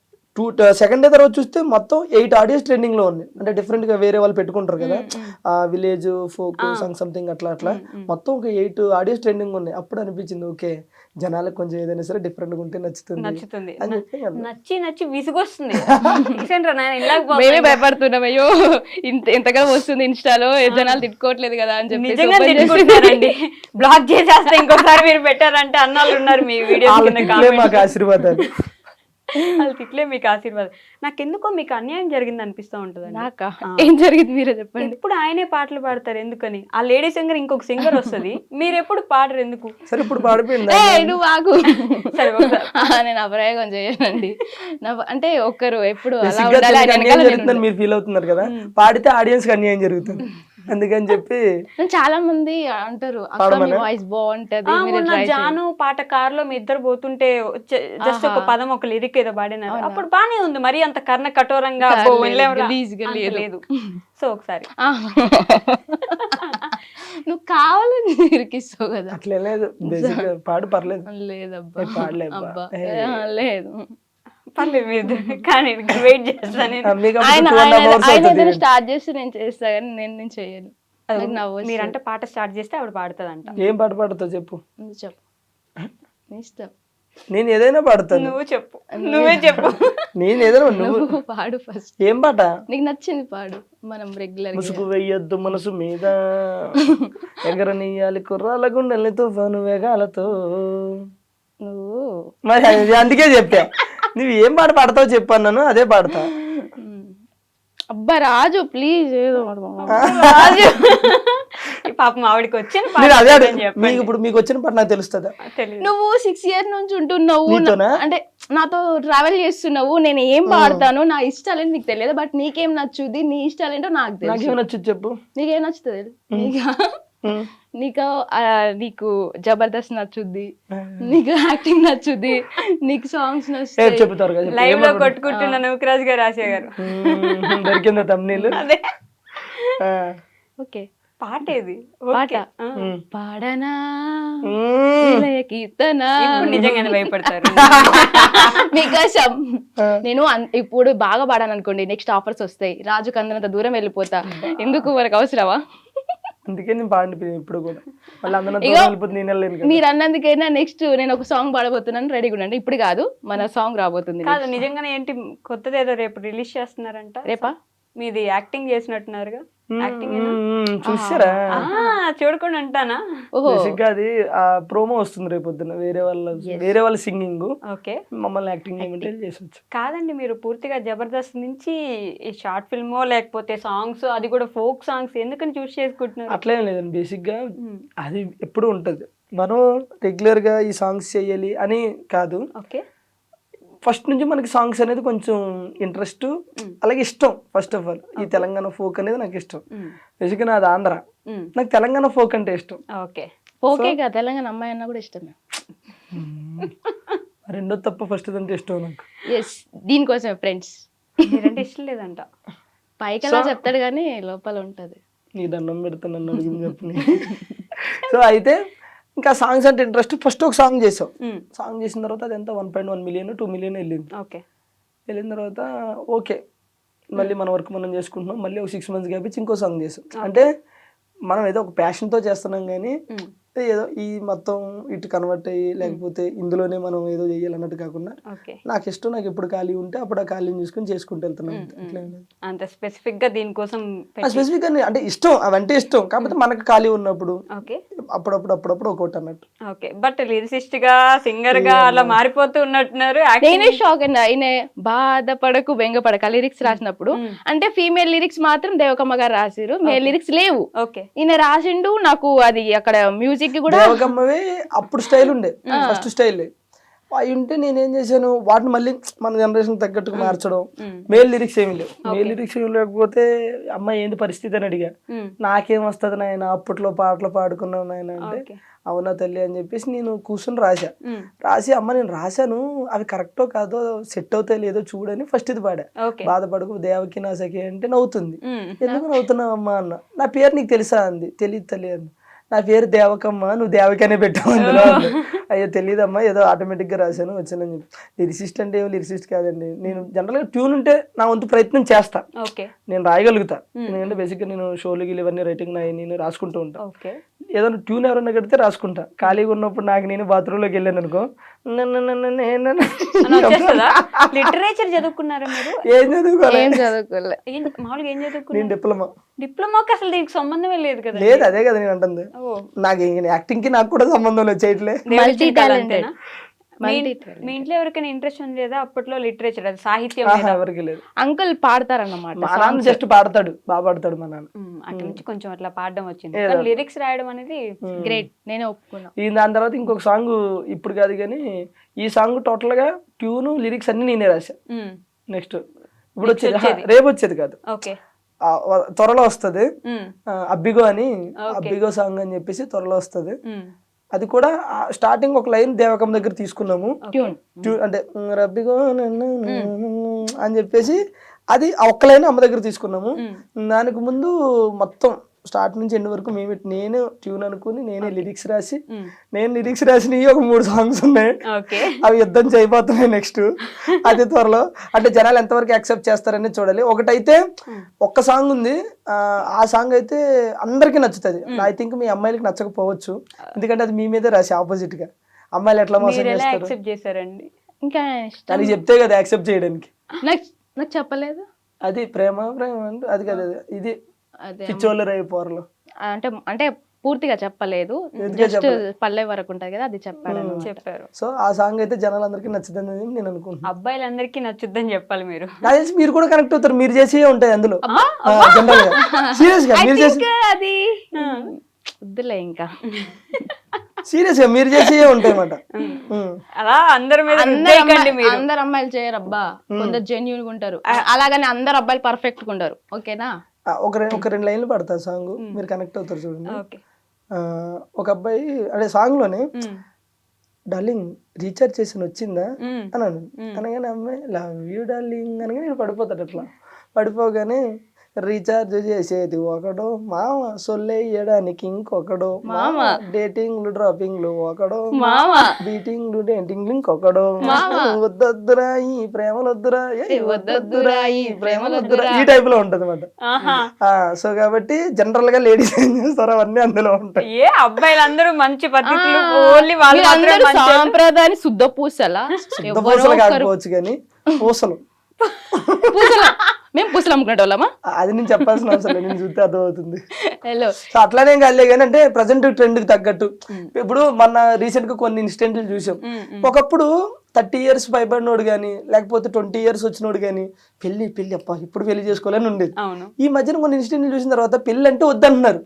సెకండ్ డే తర్వాత చూస్తే మొత్తం 8 ఆడియోస్ ట్రెండింగ్ లో ఉన్నాయి. అంటే డిఫరెంట్ గా వేరే వాళ్ళు పెట్టుకుంటారు కదా, విలేజ్ ఫోక్ సాంగ్ సంథింగ్ అట్లా మొత్తం ఒక 8 ఆడియోస్ ట్రెండింగ్ ఉన్నాయి. అప్పుడు అనిపించింది ఓకే జనాలకు కొంచెం ఏదైనా సరే డిఫరెంట్ గా ఉంటే నచ్చుతుంది. నచ్చి విసుగొస్తుంది. మేమే భయపడుతున్నాం, అయ్యో ఎంతగా వస్తుంది ఇన్స్టాలో జనాలు తిట్టుకోవట్లేదు కదా అని చెప్పి బ్లాక్ చేసేస్తే ఇంకోసారి మీరు పెట్టారంటే అన్నాళ్ళు ఉన్నారు మీ వీడియో. మాకు ఆశీర్వాదాలు వాళ్ళు తిట్లే మీకు ఆశీర్వాదం. నాకెందుకో మీకు అన్యాయం జరిగింది అనిపిస్తూ ఉంటుంది. నాకా ఏం జరిగింది మీరే చెప్పండి. ఇప్పుడు ఆయనే పాటలు పాడతారు ఎందుకని, ఆ లేడీ సింగర్ ఇంకొక సింగర్ వస్తుంది, మీరు ఎప్పుడు పాడరు ఎందుకు? సరే ఇప్పుడు పాడిపోయింది నువ్వు ఆగు. నేను అప్రయోగం చేయనండి, అంటే ఒక్కరు ఎప్పుడు మీరు ఫీల్ అవుతున్నారు కదా, పాడితే ఆడియన్స్ కి అన్యాయం జరుగుతుంది అందుకని చెప్పి చాలా మంది అంటారు వాయిస్ బాగుంటది. జాను పాట కారులో మీ ఇద్దరు పోతుంటే జస్ట్ ఒక పదం ఒక లిరిక్ ఏదో పాడినారు, అప్పుడు బానే ఉంది, మరి అంత కర్ణ కఠోరంగా లేదు. సో ఒకసారి నువ్వు కావాలని ఇరికిస్తావు కదా, అట్లే లేదు పాడు పర్లేదు. లేదబ్బా పాడలేబ్బా లేదు పర్లేదు మీరు కానీ వెయిట్ చేస్తాను. ఆయన స్టార్ట్ చేస్తే నేను చేస్తా కానీ నేను చేయను. మీరంటే పాట స్టార్ట్ చేస్తే ఆవిడ పాడుతుంది అంట. ఏం పాట పాడుతావు చెప్పు. చెప్పు ఇష్టం. నేను ఏదైనా పాడతాను. నువ్వు చెప్పు, నువ్వే చెప్పు. నేను ఏదైనా నువ్వు నువ్వు పాడు ఫస్ట్. ఏం పాట? నీకు నచ్చింది పాడు, మనం రెగ్యులర్. ముసుగు వెయ్యొద్దు మనసు మీద, ఎగరనీయాలి కుర్రాల గుండెల్ని తుఫాను వేగాలతో. నువ్వు మరి అందుకే చెప్పా, నువ్వు ఏం పాట పాడతావు చెప్పాను, నన్ను అదే పాడతా. అబ్బా రాజు ప్లీజ్ ఏదో రాజు పాపం ఆవిడకి వచ్చిన నేను అదే మీకు ఇప్పుడు మీకు వచ్చిన పాట నాకు తెలుస్తుందా? నువ్వు 6 years నుంచి ఉంటున్నావు నీతోనా? అంటే నాతో ట్రావెల్ చేస్తున్నావు, నేను ఏం పాడతాను నా ఇష్టాలేంటి నీకు తెలియదు, బట్ నీకేం నచ్చుది, నీ ఇష్టాలేంటో నాకు తెలుసు. నాకేం నచ్చుది చెప్పు. నీకేం నచ్చుతుంది? నీకు నీకు జబర్దస్త్ నచ్చుద్ది, నీకు యాక్టింగ్ నచ్చుద్ది, నీకు సాంగ్స్ నచ్చుతాయి. చెప్తారు కదా లైవ్ లో కొట్టుకుంటున్నా నూకరాజు గారు, రాశా గారు. దొరికిందా తమ్నీళ్ళు? అదే. ఓకే పాట ఏది? పాట పాడనా విలయ కీర్తనా. ఇప్పుడు నిజంగానే భయపడతారు మీకోసం నేను ఇప్పుడు బాగా పాడాను అనుకోండి, నెక్స్ట్ ఆఫర్స్ వస్తాయి, రాజుకు అందనంత దూరం వెళ్ళిపోతా, ఎందుకు మనకు అవసరమా? అందుకే నేను పాడిపోయింది ఇప్పుడు కూడా, మళ్ళీ అందరూ మీరు అన్నందుకైనా నెక్స్ట్ నేను ఒక సాంగ్ పాడబోతున్నాను, రెడీగా ఉండండి. ఇప్పుడు కాదు, మన సాంగ్ రాబోతుంది. కాదు నిజంగానే ఏంటి కొత్తది ఏదో రేపు రిలీజ్ చేస్తున్నారంట? రేపా? మీది యాక్టింగ్ చేసినట్టున్నారుగా. చూసారా? చూడకుండా అంటానా? అది ఆ ప్రోమో వస్తుంది రేపు పొద్దున, వేరే వాళ్ళ సింగింగ్. ఓకే, మమ్మల్ని యాక్టింగ్ చేసొచ్చు. కాదండి, మీరు పూర్తిగా జబర్దస్త్ నుంచి షార్ట్ ఫిల్మో లేకపోతే సాంగ్స్, అది కూడా ఫోక్ సాంగ్స్ ఎందుకని చూస్ చేసుకుంటున్నారు? అట్లేం లేదండి, బేసిక్ గా అది ఎప్పుడు ఉంటది, మనం రెగ్యులర్ గా ఈ సాంగ్స్ చేయాలి అని కాదు. ఓకే, ఫస్ట్ నుంచి మనకి సాంగ్స్ అనేది కొంచెం ఇంట్రెస్ట్, అలాగే ఇష్టం. ఫస్ట్ ఆఫ్ ఆల్ ఈ తెలంగాణ ఫోక్ అనేది నాకు ఇష్టం. బేసిక్గా నాది ఆంధ్ర, నాకు తెలంగాణ ఫోక్ అంటే ఇష్టం. ఓకే, ఓకే, తెలంగాణ అమ్మాయి అన్న కూడా ఇష్టమే. రెండో తప్ప ఫస్ట్ అంటే ఇష్టం నాకు. ఎస్, దీనికోసమే ఫ్రెండ్స్. మీరంటే ఇష్టం లేదంట, పైకి అలా చెప్తాడు కానీ లోపల ఉంటది. నీ దండం పెడతాను నన్ను అడిగింది చెప్పని. సో అయితే ఇంకా సాంగ్స్ అంటే ఇంట్రెస్ట్. ఫస్ట్ ఒక సాంగ్ చేసాం, సాంగ్ చేసిన తర్వాత అది ఎంత 1.1 million 2 million వెళ్ళింది. ఓకే, వెళ్ళిన తర్వాత ఓకే మళ్ళీ మన వర్క్ మనం చేసుకుంటున్నాం. మళ్ళీ ఒక 6 months గ్యాప్ ఇచ్చి ఇంకో సాంగ్ చేసాం. అంటే మనం ఏదో ఒక ప్యాషన్తో చేస్తున్నాం, కానీ ఏదో ఈ మొత్తం ఇటు కన్వర్ట్ అయ్యి లేకపోతే ఇందులోనే మనం ఏదో చేయాలన్నట్టు కాకుండా నాకు ఇష్టం, నాకు ఎప్పుడు ఖాళీ ఉంటే అప్పుడు ఆ ఖాళీని చూసుకొని చేసుకుంటూ వెళ్తున్నాం. అంత స్పెసిఫిక్ గా దీనికోసం స్పెసిఫిక్ గా అంటే ఇష్టం, అవంటే ఇష్టం, కాకపోతే మనకు ఖాళీ ఉన్నప్పుడు అప్పుడప్పుడు ఒకటి అన్నట్టు. ఓకే, బట్ లిరిసిస్ట్ గా సింగర్ గా అలా మారిపోతూ ఉన్నట్టున్నారు. నేనే షాక్ అండి, ఆయన బాధపడకు బెంగపడక లిరిక్స్ రాసినప్పుడు, అంటే ఫీమేల్ లిరిక్స్ మాత్రం దేవకమ్మ గారు రాసిరు, మేల్ లిరిక్స్ లేవు. ఓకే, ఈయన రాసిండు. నాకు అది అక్కడ మ్యూజిక్ కూడా దేవకమ్మవే అప్పుడు స్టైల్ ఉండే, ఫస్ట్ స్టైల్ అవి ఉంటే నేనేం చేశాను, వాటిని మళ్ళీ మన జనరేషన్ తగ్గట్టుగా మార్చడం. మేల్ లిరిక్స్ ఏమి లేవు, మేల్ లిరిక్స్ ఏమి లేకపోతే అమ్మాయి ఏంటి పరిస్థితి అని అడిగా. నాకేం వస్తుంది నాయన, అప్పట్లో పాటలు పాడుకున్నావు నాయన అంటే, అవునా తల్లి అని చెప్పేసి నేను కూర్చొని రాసి అమ్మ నేను రాశాను, అవి కరెక్టో కాదో సెట్ అవుతాయి లేదో చూడని ఫస్ట్ ఇది పాడా. బాధపడకు దేవకి నా సఖి అంటే నవ్వుతుంది. ఎందుకు నవ్వుతున్నావు అమ్మా అన్న. నా పేరు నీకు తెలుసా అంది. తెలియదు తల్లి అన్న. నా పేరు దేవకమ్మ, నువ్వు దేవకనే పెట్టావు అందులో. అయ్యో తెలియదమ్మా, ఏదో ఆటోమేటిక్ గా రాశాను వచ్చానని చెప్పి. లిరిసిస్ట్ అంటే ఏమో లిరిసిస్ట్ కాదండి, నేను జనరల్ గా ట్యూన్ ఉంటే నా వంతు ప్రయత్నం చేస్తా, నేను రాయగలుగుతా. ఎందుకంటే బేసిక్ గా నేను షోలు గిలు ఇవన్నీ రైటింగ్ నేను రాసుకుంటూ ఉంటా. ఏదైనా ట్యూన్ ఎవరన్నా కడితే రాసుకుంటా. ఖాళీగా ఉన్నప్పుడు నాకు నేను బాత్రూంలోకి వెళ్ళాను అనుకో, లిటరేచర్ చదువుకున్నారా మీరు? ఏం చదువుకోలే. మామూలుగా ఏం చదువుకున్నారు? నేను డిప్లొమా. డిప్లొమాకి అసలు దీనికి సంబంధమే లేదు కదా? లేదు, అదే కదా నేను అంటుంది. నాకు యాక్టింగ్ కి నాకు కూడా సంబంధం లేదు, చేయట్లే. మీ ఇంట్లో ఎవరికైనా ఇంట్రెస్ట్ ఉంది లేదా అప్పట్లో లిటరేచర్, అది సాహిత్యం? ఎవరికి లేదు. అంకుల్ పాడతారన్నమాట, మా నాన్న జస్ట్ పాడతాడు, బాగా పాడతాడు మా నాన్న. అక్కడి నుంచి కొంచెం అట్లా పాడడం వచ్చింది. లిరిక్స్ రాయడం అనేది గ్రేట్, నేనే ఒప్పుకున్నా. దాని తర్వాత ఇంకొక సాంగ్ ఇప్పుడు కాదు కానీ ఈ సాంగ్ టోటల్ గా ట్యూన్ లిరిక్స్ అన్ని నేనే రాశా. నెక్స్ట్ ఇప్పుడు వచ్చేది, రేపు వచ్చేది కాదు, త్వరలో వస్తుంది. అబ్బిగో అని, అబ్బిగో సాంగ్ అని చెప్పేసి త్వరలో వస్తుంది. అది కూడా స్టార్టింగ్ ఒక లైన్ దేవకమ్మ దగ్గర తీసుకున్నాము, అంటే రబ్బిగో అని చెప్పేసి అది ఒక్క లైన్ అమ్మ దగ్గర తీసుకున్నాము. దానికి ముందు మొత్తం స్టార్ట్ నుంచి ఎండ్ వరకు నేను ట్యూన్ అనుకుని నేనే లిరిక్స్ రాసి, రాసినవి ఒక 3 songs ఉన్నాయి. అవి యుద్ధం చేయబోతున్నాయి నెక్స్ట్. అది త్వరలో, అంటే జనాలు ఎంతవరకు యాక్సెప్ట్ చేస్తారని చూడాలి. ఒకటైతే ఒక్క సాంగ్ ఉంది, ఆ సాంగ్ అయితే అందరికీ నచ్చుతుంది. ఐ థింక్ మీ అమ్మాయిలకి నచ్చకపోవచ్చు, ఎందుకంటే అది మీ మీదే రాసి ఆపోజిట్ గా. అమ్మాయిలు ఎట్లా మోసం మీరు ఎలా చేస్తారు యాక్సెప్ట్ చేశారండి? ఇంకా ఇష్టం దానికి చెప్తే కదా యాక్సెప్ట్ చేయడానికి. నాకు నాకు చెప్పలేదు. అది ప్రేమ అంటే అది కదా, ఇది అదే పిచ్చోళ్ళు రేపు పోరలు. అంటే అంటే పూర్తిగా చెప్పలేదు, ఎందుకే జస్ట్ పల్లె వరకు ఉంటది కదా అది చెప్పాడు అన్నమాట. చెప్పారు. సో ఆ సాంగ్ అయితే జనాలందరికీ నచ్చుతుందని నేను అనుకుంటున్నాను. అబ్బాయిలందరికీ నచ్చుద్దని చెప్పాలి మీరు. నాకు తెలిసి మీరు కూడా కనెక్ట్ అవుతారు, మీరు చేసి ఉంటాయి అందులో జనరల్ గా. సీరియస్ గా మీరు చేసి, ఇంకా అది వద్దులే ఇంకా. సీరియస్ గా మీరు చేసి ఉంటాయి అన్నమాట. అలా అందరి మీద రుద్దేయకండి మీరు. అందరు అమ్మాయిలు చేయరు అబ్బా, కొందరు జెన్యూన్ గా ఉంటారు, అలాగని అందరు అబ్బాయిలు పర్ఫెక్ట్ గా ఉంటారు. ఓకేనా? ఒక రెండు లైన్లు పడతా సాంగ్, మీరు కనెక్ట్ అవుతారు చూడండి. ఓకే. ఒక అబ్బాయి అంటే సాంగ్ లోనే డార్లింగ్ రీఛార్జ్ చేసి వచ్చిందా అన్నాను. అనగానే అమ్మాయి లవ్ యూ డార్లింగ్ అనగానే నేను పడిపోతాడు. అట్లా పడిపోగానే రీఛార్జ్ చేసేది ఒకడో మామ, సొల్లేయడానికి ఇంకొకడో మామ, డేటింగ్లు డ్రాపింగ్లు ఒకడో మామ, బీటింగ్లు డేటింగ్లు ఇంకొకడో, వద్దొద్దురా ఈ ప్రేమలొద్దురా, వద్దొద్దురా ఈ ప్రేమలొద్దురా, ఈ టైప్ లో ఉంటది అన్నమాట. సో కాబట్టి జనరల్ గా లేడీస్ ఏం చేస్తారు అవన్నీ అందులో ఉంటాయి. ఏ అబ్బాయిలందరూ మంచి పద్ధతులు, ఓన్లీ వాళ్ళు సాంప్రదాయాన్ని శుద్ధ పూసలా, పూసలు కాకపోవచ్చు కానీ పూసలు. మేము పూసలు అమ్ముకునేటోళ్ళమా? అది నేను చెప్పాల్సిన అవసరం లేదు, నేను చూస్తే అర్థమవుతుంది. హలో, సో అట్లానే కాలే కానీ అంటే ప్రజెంట్ ట్రెండ్ కి తగ్గట్టు ఇప్పుడు మన రీసెంట్ గా కొన్ని ఇన్సిడెంట్లు చూసాం. ఒకప్పుడు 30 years పైబడినోడు కానీ లేకపోతే 20 years వచ్చినోడు కానీ పెళ్లి అప్ప ఇప్పుడు పెళ్లి చేసుకోవాలని ఉండేది. ఈ మధ్యన కొన్ని ఇన్సిడెంట్లు చూసిన తర్వాత పెళ్లి అంటే వద్దంటున్నారు.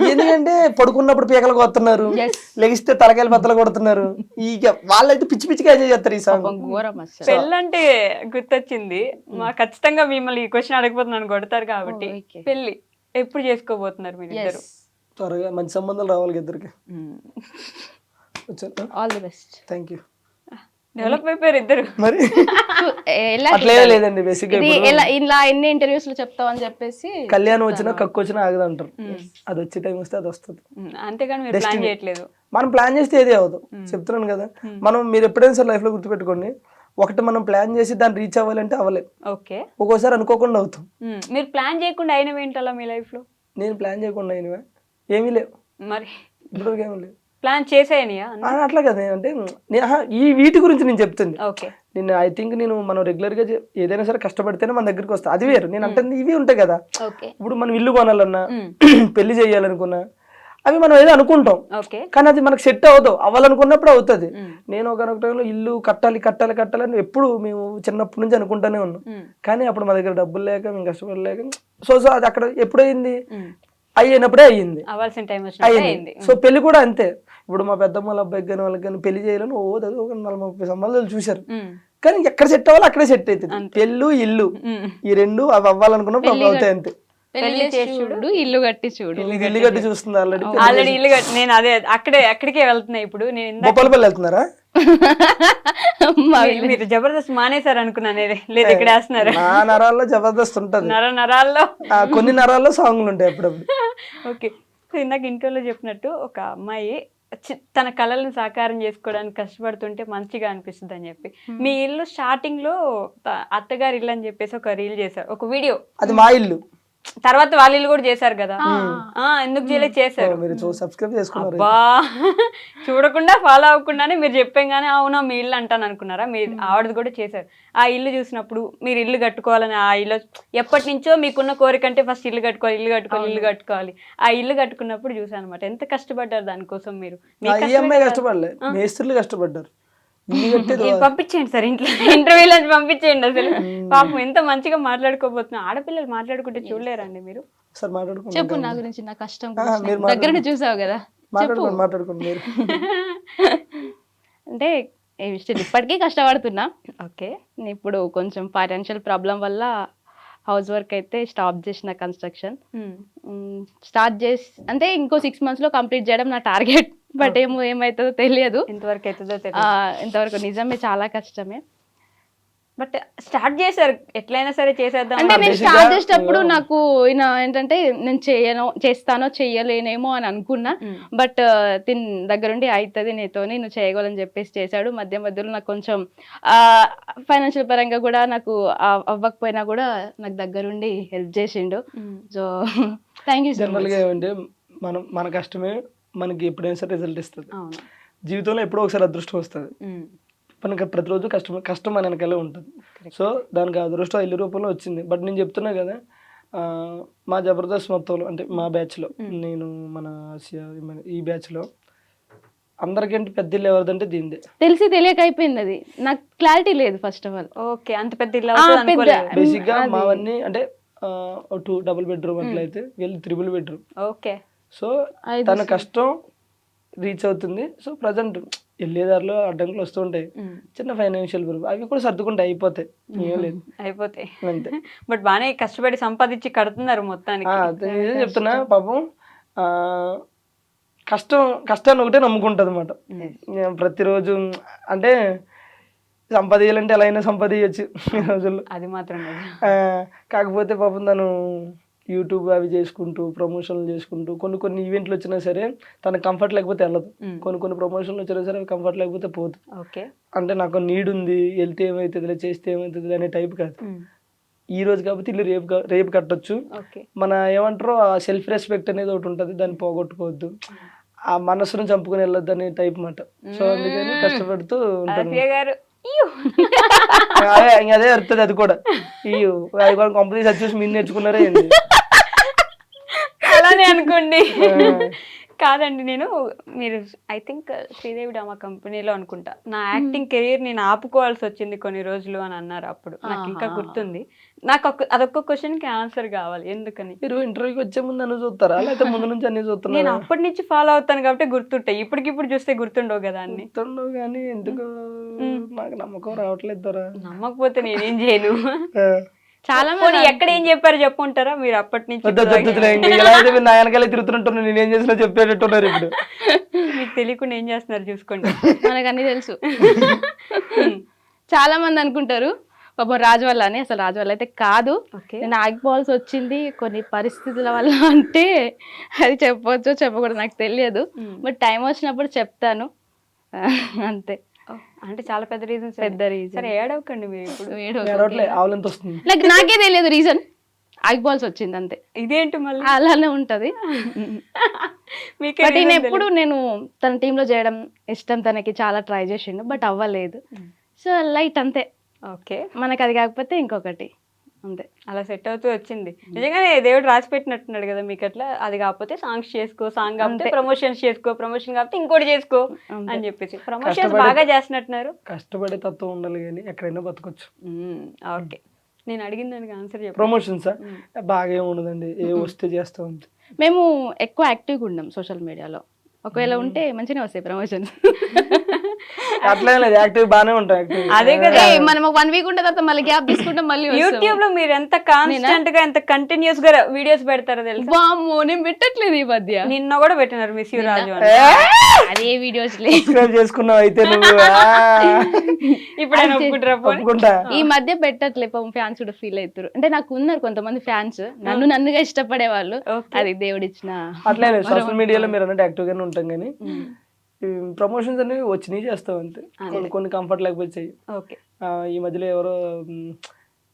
ఎందుకంటే పడుకున్నప్పుడు పీకలు కొడుతున్నారు, లెగిస్తే తలకాయలు బద్దలు కొడుతున్నారు. ఇక వాళ్ళైతే పిచ్చి పిచ్చిగా ఎంజాయ్ చేస్తారు ఈ సాంగ్. పెళ్ళంటే గుర్తొచ్చింది, మా ఖచ్చితంగా మిమ్మల్ని ఈ క్వశ్చన్ అడగబోతున్నాను, కొడతారు కాబట్టి. పెళ్లి ఎప్పుడు చేసుకోబోతున్నారు మీరు ఇద్దరు? త్వరగా మంచి సంబంధాలు రావాలి ఇద్దరికి. All the best. Thank you. Develop అయిపోయారు ఇద్దరు మరి. అట్లే లేదండి, బేసిక్ ఇలా ఎన్ని ఇంటర్వ్యూస్ లో చెప్తావని చెప్పేసి కళ్యాణం వచ్చినా కక్కు వచ్చినా ఆగదు అంటారు. అది వచ్చే టైం వస్తే అది వస్తుంది. అంతేగాని మీరు ప్లాన్ చేయట్లేదు. మనం ప్లాన్ చేస్తే ఏది అవ్వదు, చెప్తున్నాను కదా. మనం మీరు ఎప్పుడైనా సార్ లైఫ్ లో గుర్తుపెట్టుకోండి, ఒకటి మనం ప్లాన్ చేసి దాన్ని రీచ్ అవ్వాలంటే అవ్వలేదు. ఓకే. ఒక్కోసారి అనుకోకుండా అవుతాం. మీరు ప్లాన్ చేయకుండా అయినవి ఏంటలా మీ లైఫ్ లో? నేను ప్లాన్ చేయకుండా అయినవా ఏమీ లేవు, మరి ఇప్పుడు ఏమీ లేవు. ప్లాన్ చేసేయనియా? అట్లా కదా, అంటే ఈ వీటి గురించి నేను చెప్తుంది. ఓకే. నేను ఐ థింక్ నేను మనం రెగ్యులర్ గా ఏదైనా సరే కష్టపడితేనే మన దగ్గరికి వస్తా, అది వేరు. నేను అంటే ఇవి ఉంటాయి కదా, ఇప్పుడు మనం ఇల్లు కొనాలన్నా పెళ్లి చేయాలనుకున్నా అవి మనం ఏదో అనుకుంటాం, కానీ అది మనకు సెట్ అవ్వదు. అవ్వాలనుకున్నప్పుడు అవుతుంది. నేను ఒక టైంలో ఇల్లు కట్టాలి అని ఎప్పుడు మేము చిన్నప్పటి నుంచి అనుకుంటానే ఉన్నాం, కానీ అప్పుడు మా దగ్గర డబ్బులు లేక మేము కష్టపడలేక సో అది అక్కడ ఎప్పుడైంది అయినప్పుడే అయ్యింది. సో పెళ్లి కూడా అంతే. ఇప్పుడు మా పెద్దమ్మ అబ్బాయికి కానీ వాళ్ళకి కానీ పెళ్లి చేయాలని ఒక 40-30 సంబంధాలు చూశారు, కానీ ఎక్కడ సెట్ అవ్వాలి అక్కడే సెట్ అవుతుంది. పెళ్ళు ఇల్లు ఈ రెండు అవి అవ్వాలనుకున్నప్పుడు అవి అవుతాయి అంతే. ఇల్లు కట్టి చూడు, ఇల్లు కట్టి చూస్తుంది ఆల్రెడీ ఇల్లు కట్టి. నేను అదే అక్కడికే వెళ్తున్నా ఇప్పుడు. నేను బొప్పలపల్లి వెళ్తున్నారా? మీరు జబర్దస్త్ మానేశారు అనుకున్నాను, లేదు ఇక్కడ వేస్తున్నారు. నా నరాల్లో జబర్దస్త్ ఉంటది, నరాల్లో కొన్ని నరాల్లో సాంగ్లు ఉంటాయి అప్పుడప్పుడు. ఓకే. సో ఇందాక ఇంట్లో చెప్పినట్టు ఒక అమ్మాయి తన కళలను సాకారం చేసుకోవడానికి కష్టపడుతుంటే మంచిగా అనిపిస్తుంది అని చెప్పి, మీ ఇల్లు స్టార్టింగ్ లో అత్తగారి ఇల్లు అని చెప్పేసి ఒక రీల్ చేశారు, ఒక వీడియో. అది మా ఇల్లు. తర్వాత వాళ్ళ ఇల్లు కూడా చేశారు కదా, ఎందుకు చేయలేదు? చేశారు. చూడకుండా ఫాలో అవ్వకుండానే మీరు చెప్పాగానే అవునా మీ ఇల్లు అంటాను అనుకున్నారా? మీరు ఆవిడది కూడా చేశారు. ఆ ఇల్లు చూసినప్పుడు మీరు ఇల్లు కట్టుకోవాలని, ఆ ఇల్లు ఎప్పటి నుంచో మీకున్న కోరిక అంటే ఫస్ట్ ఇల్లు కట్టుకోవాలి. ఆ ఇల్లు కట్టుకున్నప్పుడు చూసాను అనమాట. ఎంత కష్టపడ్డారు దానికోసం మీరు. కష్టపడలేదు, మేస్త్రులు కష్టపడ్డారు. పంపించేయండి సార్, ఇంటర్వ్యూలో పంపించేయండి. అసలు పాపం ఎంత మంచిగా మాట్లాడుకోబోతున్నా. ఆడపిల్లలు మాట్లాడుకుంటే చూడలేరండి మీరు? చెప్పు నా గురించి, నా కష్టం దగ్గర చూసావు కదా. అంటే ఇప్పటికీ కష్టపడుతున్నా. ఓకే. ఇప్పుడు కొంచెం ఫైనాన్షియల్ ప్రాబ్లం వల్ల హౌస్ వర్క్ అయితే స్టాప్ చేసిన, కన్స్ట్రక్షన్ స్టార్ట్ చేసి అంటే ఇంకో 6 months లో కంప్లీట్ చేయడం నా టార్గెట్. బట్ ఏమవుతుందో తెలియదు, ఎంతవరకు అవుతుందో ఇంతవరకు నిజమే చాలా కష్టమే. బట్ స్టార్ట్ చేశారు, ఎట్లయినా సరే చేసేద్దాం అంటే. నేను స్టార్ట్ చేసేటప్పుడు నాకు ఏంటంటే నేను చేస్తానో చెయ్యలేనేమో అని అనుకున్నా. బట్ తిన్ దగ్గరుండి అవుతుంది నీతోని, నువ్వు చేయగలని చెప్పేసి చేశాడు. మధ్యలో నాకు కొంచెం ఫైనాన్షియల్ పరంగా కూడా నాకు అవ్వకపోయినా కూడా నాకు దగ్గరుండి హెల్ప్ చేసిండు. So thank you. జనరల్గా ఏమంటే మన కష్టమే మనకి ఎప్పుడైనా సరే రిజల్ట్ ఇస్తుంది. జీవితంలో ఎప్పుడో ఒకసారి అదృష్టం వస్తుంది. మనకి ప్రతిరోజు కష్టం మన వెనకాలే ఉంటుంది. సో దానికి అదృష్టం ఇల్లు రూపంలో వచ్చింది. బట్ నేను చెప్తున్నా కదా, మా జబర్దస్త్ మొత్తంలో అంటే మా బ్యాచ్లో, నేను మన ఆసియా ఈ బ్యాచ్లో అందరికంటే పెద్ద ఇల్లు ఎవరిదంటే దీనిదే. తెలిసి తెలియక అయిపోయింది అది, నాకు క్లారిటీ లేదు ఫస్ట్ ఆఫ్ ఆల్. ఓకే, అంత పెద్ద ఇల్లు అవుతుంది అనుకోలేదు. బేసిక్ గా మావన్నీ అంటే 2 డబుల్ బెడ్రూమ్ అట్లయితే వీళ్ళు 3 బెడ్రూమ్. ఓకే, సో తన కష్టం రీచ్ అవుతుంది. సో ప్రజెంట్ వెళ్ళేదారిలో అడ్డంకులు వస్తూ ఉంటాయి, చిన్న ఫైనాన్షియల్ ప్రాబ్లం, అవి కూడా సర్దుకుంటే అయిపోతాయి, ఏం లేదు, అయిపోతాయి అంతే. బట్ బాగానే కష్టపడి సంపాదించి కడుతున్నారు మొత్తానికి. నిజం చెప్తున్నా, పాపం కష్టాన్ని ఒకటే నమ్ముకుంటుంది అనమాట. ప్రతిరోజు అంటే సంపాదించాలంటే ఎలా అయినా సంపాదించచ్చు ఈ రోజుల్లో, అది మాత్రం. కాకపోతే పాపం తను యూట్యూబ్ అవి చేసుకుంటూ ప్రమోషన్లు చేసుకుంటూ కొన్ని ఈవెంట్లు వచ్చినా సరే తనకు కంఫర్ట్ లేకపోతే వెళ్ళదు, కొన్ని ప్రమోషన్లు వచ్చినా సరే కంఫర్ట్ లేకపోతే పోదు. ఓకే, అంటే నాకు నీడ్ ఉంది, వెళ్తే ఏమవుతుంది చేస్తే ఏమవుతుంది అనే టైప్ కాదు. ఈ రోజు కాబట్టి ఇల్లు రేపు కట్టొచ్చు, మన ఏమంటారో ఆ సెల్ఫ్ రెస్పెక్ట్ అనేది ఒకటి ఉంటుంది, దాన్ని పోగొట్టుకోవద్దు, ఆ మనసును చంపుకొని వెళ్ళొద్దు అనే టైప్ మాట. సో అందుకని కష్టపడుతూ ఉంటాను. అదే వస్తుంది, అది కూడా అది కూడా కంపెనీ సక్సెస్ మీరు నేర్చుకున్నారే ఏంటి అలానే అనుకోండి. కాదండి, మీరు ఐ థింక్ శ్రీదేవి డ్రామా కంపెనీలో అనుకుంటా నా యాక్టింగ్ కెరీర్ నేను ఆపుకోవాల్సి వచ్చింది కొన్ని రోజులు అని అన్నారు. అప్పుడు నాకు ఇంకా గుర్తుంది. నాకు అదొక్క క్వశ్చన్ కి ఆన్సర్ కావాలి, ఎందుకని? మీరు ఇంటర్వ్యూకి వచ్చే ముందు అన్ని చూస్తారా లేకపోతే ముందు నుంచి అన్ని చూస్తున్నారు? నేను అప్పటి నుంచి ఫాలో అవుతాను కాబట్టి గుర్తుంటాయి, ఇప్పటికిప్పుడు చూస్తే గుర్తుండవు కదా అన్ని. గుర్తుండవు కానీ ఎందుకు నాకు నమ్మకం రావట్లేదు. నమ్మకపోతే నేనేం చేయను. చాలా మంది ఎక్కడ ఏం చెప్పారు చెప్పుంటారా మీరు అప్పటి నుంచి? నా వెనకాల తిరుగుతున్నట్టున్నా, నేనేం చేసినా చెప్పేటట్టున్నారు. ఇప్పుడు మీకు తెలియకుండా ఏం చేస్తున్నారు చూసుకోండి, మనకు అన్ని తెలుసు. చాలా మంది అనుకుంటారు పాపం రాజు వల్ల అని, అసలు రాజు వల్ల అయితే కాదు. నేను ఆగిపోవాల్సి వచ్చింది కొన్ని పరిస్థితుల వల్ల, అంటే అది చెప్పవచ్చు చెప్పకూడదు నాకు తెలియదు, బట్ టైం వచ్చినప్పుడు చెప్తాను అంతే. అంటే చాలా పెద్ద రీజన్. సరే ఏడవకండి మీరు, ఇప్పుడు నాకే తెలియదు రీజన్, ఆగిపోవాల్సి వచ్చింది అంతే. ఇదేంటి మళ్ళీ అలానే ఉంటది. బట్ ఎప్పుడు నేను తన టీంలో చేయడం ఇష్టం, తనకి చాలా ట్రై చేసిండు బట్ అవ్వలేదు. సో లైట్ అంతే. ఓకే, మనకి అది కాకపోతే ఇంకొకటి అంతే, అలా సెట్ అవుతూ వచ్చింది. నిజంగానే దేవుడు రాసి పెట్టినట్టున్నాడు కదా మీకు. అట్లా అది కాకపోతే సాంగ్స్ చేసుకో, సాంగ్ కాకపోతే ప్రమోషన్స్ చేసుకో, ప్రమోషన్ కాకపోతే ఇంకోటి చేసుకో అని చెప్పేసి ప్రమోషన్స్ బాగా చేస్తున్నట్టున్నారు. కష్టపడే తత్వం ఉండాలి కానీ ఎక్కడైనా బతకొచ్చు. ఓకే, నేను అడిగిన దానికి ఆన్సర్ చెప్పు. ప్రమోషన్స్ బాగా ఏముండదండి, ఏ వస్తే చేస్తాం. మేము ఎక్కువ యాక్టివ్గా ఉన్నాం సోషల్ మీడియాలో, ఒకవేళ ఉంటే మంచిగా వస్తాయి ప్రమోషన్స్. అట్లా లేదు, యాక్టివ్ బాగానే ఉంటాం. అదే కదా, మనం 1 వీక్ ఉంటే తర్వాత మళ్ళీ గ్యాప్ తీసుకుంటాం. మళ్ళీ యూట్యూబ్ లో మీరు ఎంత కాన్స్టెంట్ గా ఎంత కంటిన్యూస్ గా వీడియోస్ పెడతారో తెలుసా? వామ్మో, నేను పెట్టట్లేదు ఈ మధ్య. నిన్న కూడా పెట్టినారు మిస్ యూ రాజు, అదే వీడియోస్ చేసుకున్నావు అయితే నువ్వు. ఇప్పుడు ఈ మధ్య పెట్టట్లే, ఫ్యాన్స్ కూడా ఫీల్ అవుతారు. అంటే నాకు ఉన్నారు కొంతమంది ఫ్యాన్స్, నన్నుగా ఇష్టపడే వాళ్ళు, అది దేవుడిచ్చిన. అట్లే సోషల్ మీడియాలో మీరు అన్నట్టు యాక్టివ్ గానే ఉంటాం కానీ ప్రమోషన్స్ అనేవి వచ్చినాయి చేస్తాం అంతే. కొన్ని కంఫర్ట్ లేకపోతే చెయ్యి. ఈ మధ్యలో ఎవరో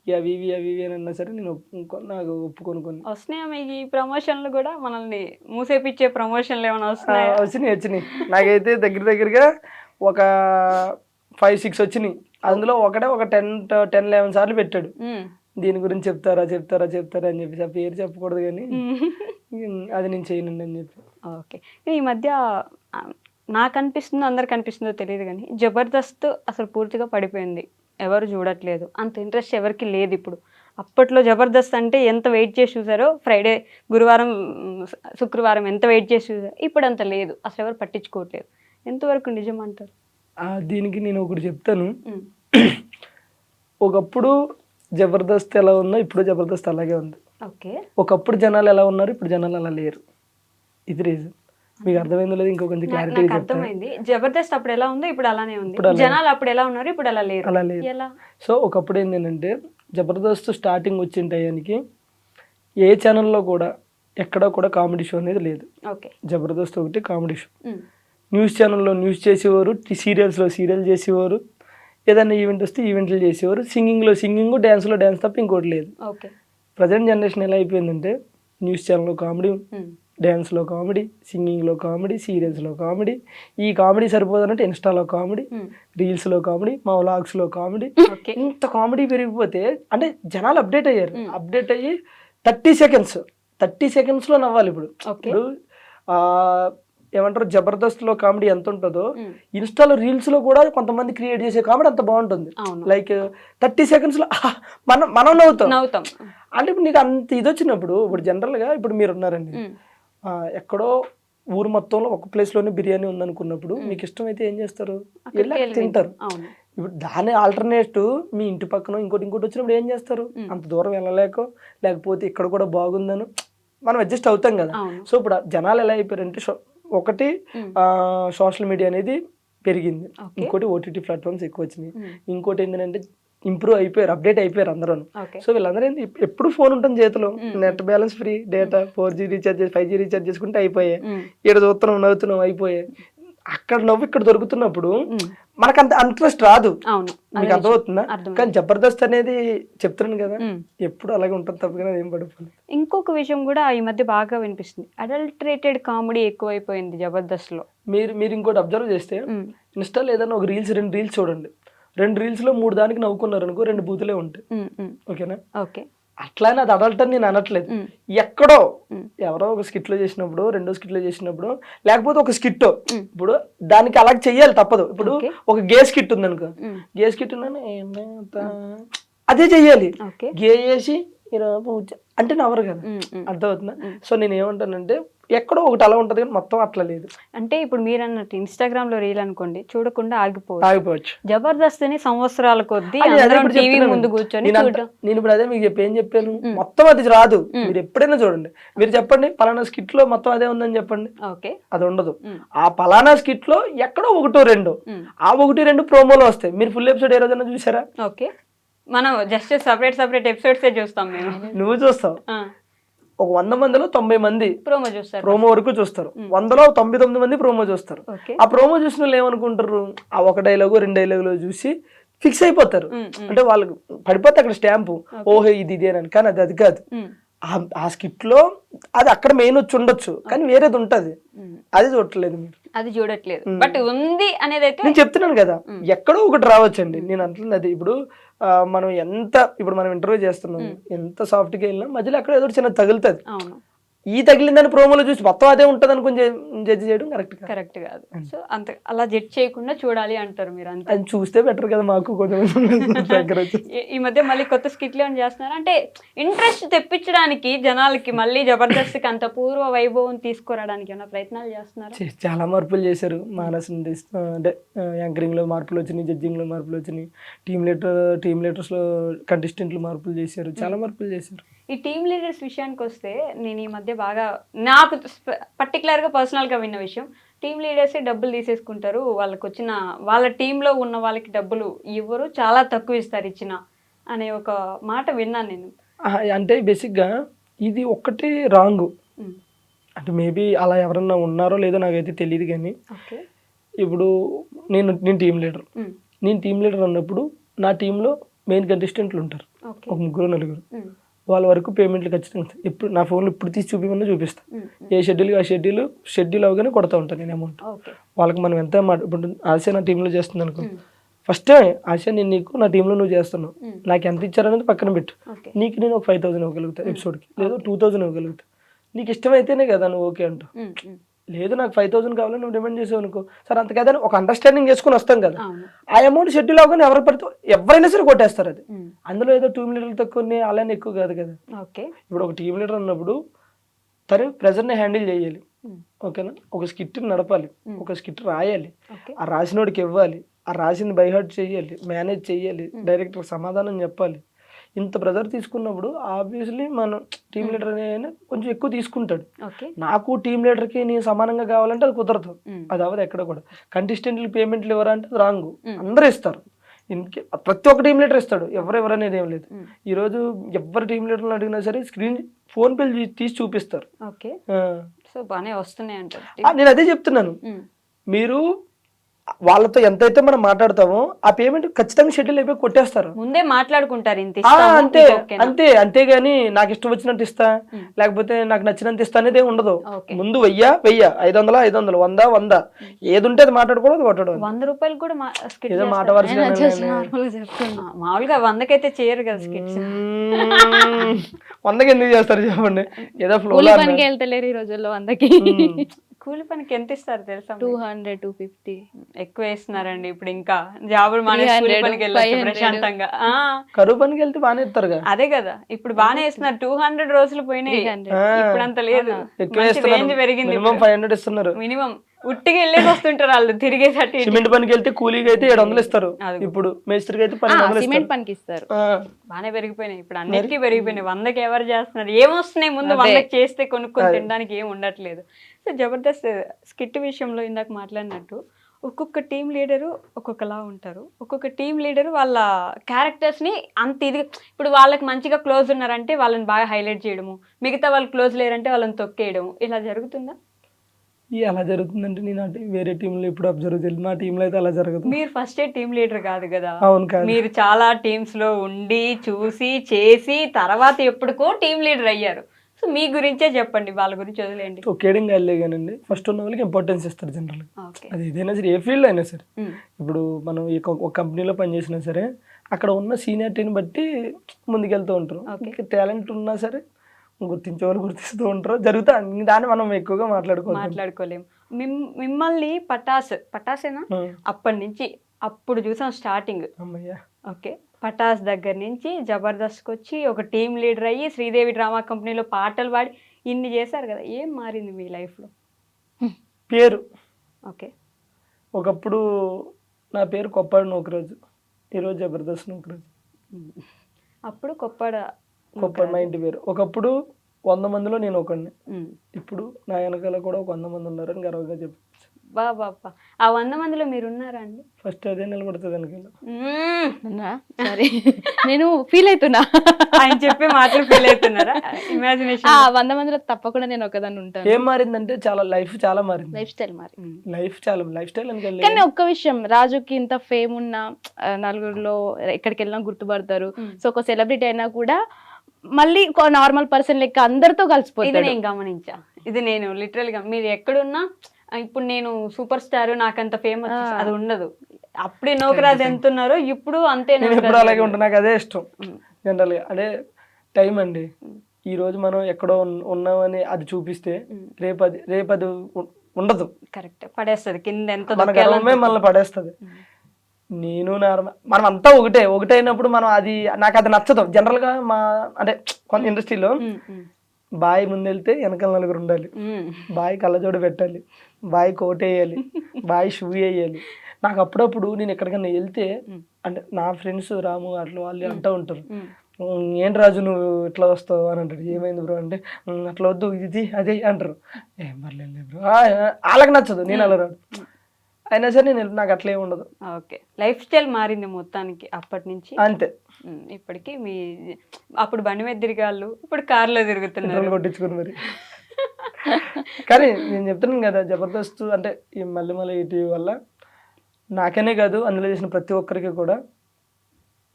అవి ఇవి అని అన్నా సరే నేను నాకు ఒప్పుకొని వస్తున్నాయా మీకు ఈ ప్రమోషన్లు కూడా? మనల్ని మూసేపిచ్చే ప్రమోషన్లు ఏమైనా వచ్చినాయి. నాకైతే దగ్గరగా ఒక 5-6 వచ్చినాయి. అందులో ఒక 10-11 సార్లు పెట్టాడు, దీని గురించి చెప్తారా అని చెప్పేసి. ఆ పేరు చెప్పకూడదు కానీ అది నేను చేయనండి అని చెప్పి. ఓకే, ఈ మధ్య నాకు అనిపిస్తుందో అందరికి అనిపిస్తుందో తెలియదు కానీ జబర్దస్త్ అసలు పూర్తిగా పడిపోయింది, ఎవరు చూడట్లేదు, అంత ఇంట్రెస్ట్ ఎవరికి లేదు ఇప్పుడు. అప్పట్లో జబర్దస్త్ అంటే ఎంత వెయిట్ చేసి చూసారో, ఫ్రైడే, గురువారం, శుక్రవారం ఎంత వెయిట్ చేసి చూసారో, ఇప్పుడు అంత లేదు, అసలు ఎవరు పట్టించుకోవట్లేదు. ఎంతవరకు నిజం అంటారు? దీనికి నేను ఒకటి చెప్తాను. ఒకప్పుడు జబర్దస్త్ ఎలా ఉన్నా ఇప్పుడు జబర్దస్త్ అలాగే ఉంది. ఓకే, ఒకప్పుడు జనాలు ఎలా ఉన్నారు, ఇప్పుడు జనాలు అలా లేరు. ఇది రీజన్. మీకు అర్థమైందో లేదు, ఇంకో కొంచెం క్లారిటీ అర్థమైంది. జబర్దస్త్ అప్పుడు ఎలా ఉందో ఇప్పుడు అలానే ఉంది, జనాలు అప్పుడు ఎలా ఉన్నారు ఇప్పుడు అలా లేరు. సో ఒకప్పుడు ఏంటంటే జబర్దస్త్ స్టార్టింగ్ వచ్చిన టయానికి ఏ ఛానల్లో కూడా ఎక్కడ కూడా కామెడీ షో అనేది లేదు. జబర్దస్త్ ఒకటి కామెడీ షో. న్యూస్ ఛానల్లో న్యూస్ చేసేవారు, సీరియల్స్లో సీరియల్ చేసేవారు, ఏదైనా ఈవెంట్ వస్తే ఈవెంట్లు చేసేవారు, సింగింగ్లో సింగింగ్, డ్యాన్స్లో డ్యాన్స్ తప్ప ఇంకోటి లేదు. ఓకే, ప్రజెంట్ జనరేషన్ ఎలా అయిపోయిందంటే న్యూస్ ఛానల్లో కామెడీ, డ్యాన్స్లో కామెడీ, సింగింగ్లో కామెడీ, సీరియల్స్లో కామెడీ. ఈ కామెడీ సరిపోదనంటే ఇన్స్టాలో కామెడీ, రీల్స్లో కామెడీ, మా వ్లాగ్స్లో కామెడీ. ఓకే. ఇంత కామెడీ పెరిగిపోతే అంటే జనాలు అప్డేట్ అయ్యారు. అప్డేట్ అయ్యి 30 సెకండ్స్లో నవ్వాలి ఇప్పుడు. ఓకే. ఇప్పుడు ఏమంటారు జబర్దస్త్లో కామెడీ ఎంత ఉంటుందో ఇన్స్టాలో రీల్స్లో కూడా కొంతమంది క్రియేట్ చేసే కామెడీ అంత బాగుంటుంది. అవును. లైక్ 30 సెకండ్స్లో మనం నవ్వుతాం. అంటే ఇప్పుడు నీకు అంత ఇది వచ్చినప్పుడు ఇప్పుడు జనరల్గా ఇప్పుడు మీరు ఉన్నారండి, ఎక్కడో ఊరు మొత్తంలో ఒక ప్లేస్లోనే బిర్యానీ ఉందనుకున్నప్పుడు మీకు ఇష్టమైతే ఏం చేస్తారు? వెళ్ళి తింటారు. ఇప్పుడు దాని ఆల్టర్నేటివ్ మీ ఇంటి పక్కన ఇంకోటి వచ్చినప్పుడు ఏం చేస్తారు? అంత దూరం వెళ్ళలేకో లేకపోతే ఇక్కడ కూడా బాగుందను మనం అడ్జస్ట్ అవుతాం కదా. సో ఇప్పుడు జనాలు ఎలా అయిపోయారంటే ఒకటి సోషల్ మీడియా అనేది పెరిగింది, ఇంకోటి ఓటీటీ ప్లాట్ఫామ్స్ ఎక్కువ వచ్చినాయి, ఇంకోటి ఏంటంటే ఇంప్రూవ్ అయిపోయారు, అప్డేట్ అయిపోయారు అందరూ. సో వీళ్ళందరూ ఏంటి ఎప్పుడు ఫోన్ ఉంటుంది చేతిలో, net balance free, data 4G recharge 5G recharge చేసుకుంటే అయిపోయాయి. ఇక్కడ చూస్తున్నాం నవ్వుతున్నాం అయిపోయాయి. అక్కడ నవ్వు ఇక్కడ దొరుకుతున్నప్పుడు మనకు అంత ఇంట్రెస్ట్ రాదు. మీకు అర్థమవుతుందా? కానీ జబర్దస్త్ అనేది చెప్తున్నాను కదా ఎప్పుడు అలాగే ఉంటుంది తప్ప ఏం పడిపోలేదు. ఇంకొక విషయం కూడా ఈ మధ్య బాగా వినిపిస్తుంది, అడల్టరేటెడ్ కామెడీ ఎక్కువైపోయింది జబర్దస్త్ లో. మీరు ఇంకోటి అబ్జర్వ్ చేస్తే ఇన్స్టాలో ఏదైనా ఒక రెండు రీల్స్ చూడండి, 2 రీల్స్ లో 3 దానికి నవ్వుకున్నారు అనుకో 2 బూతులే ఉంటాయి. ఓకేనా? ఓకే. అట్లానే అది అడల్ట్ అని నేను అనట్లేదు. ఎక్కడో ఎవరో ఒక స్కిట్ లో చేసినప్పుడు, రెండో స్కిట్ లో చేసినప్పుడు, లేకపోతే ఒక స్కిట్ ఇప్పుడు దానికి అలా చెయ్యాలి తప్పదు. ఇప్పుడు ఒక గే స్కిట్ ఉంది అనుకో, గే స్కిట్ అదే చెయ్యాలి. గే చేసి అంటే నవ్వరు కదా, అర్థమవుతుందా? సో నేను ఏమంటానంటే ఎక్కడో ఒకటి అలా ఉంటది కానీ మొత్తం అట్లా లేదు. అంటే ఇప్పుడు మీరు అన్నట్టు ఇన్స్టాగ్రామ్ లో రీల్ అనుకోండి, చూడకుండా ఆగిపోవచ్చు. జబర్దస్త్ ని సంవత్సరాల కొద్దీ టీవీ ముందు కూర్చొని నేను ఇప్పుడు అదే మీకు ఏం చెప్పాను, మొత్తం అది రాదు. మీరు ఎప్పుడైనా చూడండి, మీరు చెప్పండి పలానా స్కిట్ లో మొత్తం అదే ఉందని చెప్పండి, అది ఉండదు. ఆ పలానా స్కిట్ లో ఎక్కడో 1-2 ఆ 1-2 ప్రోమోలో వస్తాయి. మీరు ఫుల్ ఎపిసోడ్ ఏ రోజైనా చూసారా? ఓకే. మనం జస్ట్ సపరేట్ ఎపిసోడ్స్ చూస్తాం. మేము నువ్వు చూస్తావు, ఒక 100 మందిలో 90 మంది ప్రోమో వరకు చూస్తారు, 100లో 99 మంది ప్రోమో చూస్తారు. ఆ ప్రోమో చూసిన వాళ్ళు ఏమనుకుంటారు, ఆ 1 డైలాగు 2 డైలాగులు చూసి ఫిక్స్ అయిపోతారు. అంటే వాళ్ళకి పడిపోతే అక్కడ స్టాంపు, ఓహో ఇది ఇదేనని. కానీ అది కాదు. ఆ స్కిట్ లో అది అక్కడ మెయిన్ వచ్చి ఉండొచ్చు కానీ వేరేది ఉంటది, అది చూడట్లేదు మీరు, అది చూడట్లేదు. బట్ ఉంది అనేది అయితే నేను చెప్తున్నాను కదా, ఎక్కడో ఒకటి రావచ్చండి. నేను అంటున్నది అది ఇప్పుడు మనం ఇప్పుడు మనం ఇంటర్వ్యూ చేస్తున్నాం, ఎంత సాఫ్ట్ గా వెళ్ళినా మధ్యలో అక్కడ ఏదో చిన్న తగులుతుంది. ఈ తగిలిందని ప్రోమోలో చూసి మొత్తం అదే ఉంటది అనుకుని జడ్జి చేయడం కరెక్ట్ కాదు. సో అంత అలా జడ్జ్ చేయకుండా చూడాలి అంటారు మీరు. అంతే, అది చూస్తే బెటర్ కదా మాకు కొంచెం. ఈ మధ్య మళ్ళీ కొత్త స్కిట్లు ఏమైనా చేస్తున్నారు అంటే ఇంట్రెస్ట్ తెప్పించడానికి జనాలకి, మళ్ళీ జబర్దస్త్కి అంత పూర్వ వైభవం తీసుకురావడానికి ఏమైనా ప్రయత్నాలు చేస్తున్నారు? చాలా మార్పులు చేశారు. మానస్ అంటే యాంకరింగ్ లో మార్పులు వచ్చినాయి, జడ్జింగ్ లో మార్పులు వచ్చినాయి, టీమ్ లీడర్స్ లో కంటెస్టెంట్లు మార్పులు చేశారు, చాలా మార్పులు చేశారు. ఈ టీమ్ లీడర్స్ విషయానికి వస్తే నేను ఈ మధ్య బాగా నాకు పర్టికులర్గా పర్సనల్గా విన్న విషయం, టీమ్ లీడర్స్ డబ్బులు తీసేసుకుంటారు, వాళ్ళ టీంలో ఉన్న వాళ్ళకి డబ్బులు ఇవ్వరు, చాలా తక్కువ ఇస్తారు ఇచ్చిన అనే ఒక మాట విన్నాను నేను. అంటే బేసిక్గా ఇది ఒక్కటి రాంగ్. అంటే మేబీ అలా ఎవరన్నా ఉన్నారో లేదో నాకైతే తెలియదు. కానీ ఇప్పుడు నేను టీమ్ లీడర్ అన్నప్పుడు నా టీంలో మెయిన్ కంటెస్టెంట్లు ఉంటారు, ఒక 3-4. వాళ్ళ వరకు పేమెంట్లు ఖచ్చితంగా ఇప్పుడు నా ఫోన్లో ఇప్పుడు తీసి చూపిమన్నా చూపిస్తాను. ఏ షెడ్యూల్ ఆ షెడ్యూల్ అవగానే కొడతా ఉంటాను నేను అమౌంట్. వాళ్ళకి మనం ఎంత ఇప్పుడు ఆశ నా టీంలో చేస్తుంది అనుకో, ఫస్ట్ ఆశ నేను నీకు నా టీంలో నువ్వు చేస్తున్నావు, నాకు ఎంత ఇచ్చారనేది పక్కన పెట్టు. నీకు నేను ఒక 5,000 ఇవ్వగలుగుతా ఎపిసోడ్కి, లేదా 2,000 ఇవ్వగలుగుతా. నీకు ఇష్టమైతేనే కదా నువ్వు ఓకే అంటావు. లేదు నాకు 5,000 కావాలని నువ్వు డిమాండ్ చేసావు అనుకో, సరే అంత కదా ఒక అండర్స్టాండింగ్ చేసుకుని వస్తాం కదా. ఆ అమౌంట్ షెడ్యూల్ అవగానే ఎవరైనా సరే కొట్టేస్తారు. అది అందులో ఏదో టీమ్ లీడర్ తక్కువ అలానే ఎక్కువ కాదు కదా. ఇప్పుడు ఒక టీమ్ లీడర్ అన్నప్పుడు తను ప్రెజర్ని హ్యాండిల్ చేయాలి, ఓకేనా. ఒక స్కిట్ నడపాలి, ఒక స్కిట్ రాయాలి, ఆ రాసినోడికి ఇవ్వాలి, ఆ రాసింది బైహార్ట్ చేయాలి, మేనేజ్ చేయాలి, డైరెక్టర్ సమాధానం చెప్పాలి. ఇంత ప్రెజర్ తీసుకున్నప్పుడు ఆబ్వియస్లీ మనం టీమ్ లీడర్ అనే కొంచెం ఎక్కువ తీసుకుంటాడు. నాకు టీమ్ లీడర్కి నేను సమానంగా కావాలంటే అది కుదరదు, అది అవ్వదు ఎక్కడ కూడా. కంటెస్టెంట్లు పేమెంట్లు ఎవరంటే అది రాంగ్, అందరూ ఇస్తారు. ప్రతి ఒక్క టీమ్ లీడర్ ఇస్తాడు, ఎవరెవరు అనేది ఏం లేదు. ఈరోజు ఎవరు టీమ్ లీడర్లు అడిగినా సరే ఫోన్ పేలు తీసి చూపిస్తారు. నేను అదే చెప్తున్నాను, మీరు వాళ్ళతో ఎంతైతే మనం మాట్లాడతామో ఆ పేమెంట్ ఖచ్చితంగా షెడ్యూల్ అయిపోయి కొట్టేస్తారు. ముందే మాట్లాడుకుంటారు ఇంత అంతే అంతే అంతేగాని నాకు ఇష్టం వచ్చినట్టు ఇస్తా లేకపోతే నాకు నచ్చినంత ఇస్తా అనేది ఉండదు. ముందు 1000 500 500 100 100 ఏది ఉంటే అది మాట్లాడుకోవడం కొట్టడం. 100 రూపాయలు కూడా ఏదో మాట వరుసగా మామూలుగా 100కైతే చేయరు కదా స్కిట్స్. 100కి ఎందుకు చేస్తారు చెప్పండి, ఏదో ఫ్లో పనికి వెళ్తలేరు ఈ రోజుల్లో 100కి. కూలి పనికి ఎంత ఇస్తారు తెలుసా? 200 250 ఎక్కువ వేస్తున్నారండి ఇప్పుడు. ఇంకా జాబులు మానేసి కూలి పనికి వెళ్ళొచ్చు ప్రశాంతంగా. కరువు పనికి వెళ్తే బాగానే ఇస్తారు. అదే కదా ఇప్పుడు బాగానే ఇస్తున్నారు. 200 రోజులు పోయినాయి, ఇప్పుడు అంత లేదు. రేంజ్ పెరిగింది, 500 ఇస్తున్నారు మినిమం. ఉట్టిగా వెళ్ళేసి వస్తుంటారు వాళ్ళు తిరిగేసరికి. సిమెంట్ పనికి వెళ్తే కూలీకి అయితే 700 ఇస్తారు, ఇప్పుడు మేస్త్రికి అయితే 1200 సిమెంట్ పనికి ఇస్తారు. బాగానే పెరిగిపోయినాయి ఇప్పుడు, అన్నిటికీ పెరిగిపోయినాయి. 100కి ఎవరు చేస్తున్నారు? ఏమొస్తున్నాయి ముందు? 100కి చేస్తే కొనుక్కొని తినడానికి ఏం ఉండట్లేదు. సో జబర్దస్త్ స్కిట్ విషయంలో ఇందాక మాట్లాడినట్టు ఒక్కొక్క టీం లీడరు ఒక్కొక్కలా ఉంటారు. ఒక్కొక్క టీం లీడరు వాళ్ళ క్యారెక్టర్స్ని అంత ఇది, ఇప్పుడు వాళ్ళకి మంచిగా క్లోజ్ ఉన్నారంటే వాళ్ళని బాగా హైలైట్ చేయడము, మిగతా వాళ్ళు క్లోజ్ లేరంటే వాళ్ళని తొక్కేయడము, ఇలా జరుగుతుందా? అలా జరుగుతుందంటే నేను వేరే టీంలో ఇప్పుడు అబ్జర్వ్ చేయలేదు, మా టీంలో అయితే అలా జరగదు. మీరు ఫస్ట్ టీం లీడర్ కాదు కదా? అవును కాదు. మీరు చాలా టీమ్స్ లో ఉండి చూసి చేసి తర్వాత ఎప్పటికో టీం లీడర్ అయ్యారు. సో మీ గురించే చెప్పండి, వాళ్ళ గురించి వదిలేండి. ఒకేడింగ్ వెళ్ళేగానండి ఫస్ట్ ఉన్న వాళ్ళకి ఇంపార్టెన్స్ ఇస్తారు జనరల్. అది ఏదైనా సరే, ఏ ఫీల్డ్ అయినా సరే. ఇప్పుడు మనం ఒక కంపెనీలో పనిచేసినా సరే అక్కడ ఉన్న సీనియారిటీని బట్టి ముందుకెళ్తూ ఉంటారు. టాలెంట్ ఉన్నా సరే గుర్తించే వాళ్ళు గుర్తిస్తూ ఉంటారు, జరుగుతా. దాన్ని మనం ఎక్కువగా మాట్లాడుకోలేము. మిమ్మల్ని పటాసేనా అప్పటి నుంచి అప్పుడు చూసాం స్టార్టింగ్. ఓకే, పటాస్ దగ్గర నుంచి జబర్దస్త్కి వచ్చి ఒక టీం లీడర్ అయ్యి శ్రీదేవి డ్రామా కంపెనీలో పాటలు పాడి ఇన్ని చేశారు కదా. ఏం మారింది మీ లైఫ్లో? పేరు. ఓకే, ఒకప్పుడు నా పేరు కొప్పాడు నూకరాజు, ఈరోజు జబర్దస్త్ నూకరాజు. అప్పుడు కొప్పాడు మా ఇంటి పేరు. ఒకప్పుడు 100 మందిలో నేను ఒకడిని, ఇప్పుడు నా వెనకాల కూడా ఒక 100 మంది ఉన్నారని గర్వంగా చెప్పచ్చు. బాబా, ఆ 100 మందిలో మీరు ఉన్నారా అండి? ఫస్ట్ అదే నిలబడుతుంది వెనకాల. సరే, నేను ఫీల్ అవుతున్నా, ఆయన చెప్పే మాత్రం ఫీల్ అవుతున్నారా? ఇమాజినేషన్ 100 మందిలో తప్పకుండా నేను ఒకదాన్ని ఉంటాను. ఏం మారిందంటే లైఫ్ చాలా మారింది. లైఫ్ స్టైల్ మారింది. లైఫ్ స్టైల్ అని. కానీ ఒక్క విషయం, రాజుకి ఇంత ఫేమ్ ఉన్నా, నలుగురిలో ఎక్కడికి వెళ్ళినా గుర్తుపడతారు. సో ఒక సెలబ్రిటీ అయినా కూడా మళ్ళీ నార్మల్ పర్సన్ లెక్క అందరితో కలిసిపోతుంది. ఇది నేను గమనించా. ఇది నేను లిటరల్ గా, మీరు ఎక్కడున్నా ఇప్పుడు నేను సూపర్ స్టార్ నాకంత ఫేమస్ అది ఉండదు. అప్పుడే నూకరాజు ఎంత ఉన్నారో ఇప్పుడు అంతే. ఇప్పుడు అలాగే ఉంటాను, నాకు అదే ఇష్టం జనరల్ గా. అదే టైం అండి. ఈ రోజు మనం ఎక్కడో ఉన్నామని అది చూపిస్తే రేపు అది ఉండదు. కరెక్ట్, పడేస్తుంది కింద. ఎంత మనల్ని పడేస్తుంది. నేను మనం అంతా ఒకటే అయినప్పుడు మనం నాకు అది నచ్చదు జనరల్ గా. అంటే కొంత ఇండస్ట్రీలో బాయ్ ముందెళ్తే వెనకాల నలుగురు ఉండాలి, బాయ్ కళ్ళజోడు పెట్టాలి, బాయ్ కోట్ వేయాలి, బాయ్ షూ వేయాలి. నాకు అప్పుడప్పుడు నేను ఎక్కడికన్నా వెళ్తే అంటే నా ఫ్రెండ్స్ రాము అట్లా వాళ్ళు అంటూ ఉంటారు, ఏంటి రాజు నువ్వు ఇట్లా వస్తావు అని అంటారు. ఏమైంది బ్రో అంటే అట్లా వద్దు ఇది అదే అంటారు. ఏం పర్లేదు బ్రో, వాళ్ళకి నచ్చదు, నేను అలా రాదు. అయినా సరే నాకు అట్లా ఏమి ఉండదు. ఓకే, లైఫ్ స్టైల్ మారింది మొత్తానికి అప్పటి నుంచి అంతే. ఇప్పటికి మీ అప్పుడు బండి మీద తిరిగాళ్ళు, ఇప్పుడు కార్లో తిరుగుతున్నారు, కొట్టించుకుని మరి. కానీ నేను చెప్తున్నాను కదా, జబర్దస్త్ అంటే ఈ మల్లెమల ఈటీవీ వల్ల నాకనే కాదు అందులో చేసిన ప్రతి ఒక్కరికి కూడా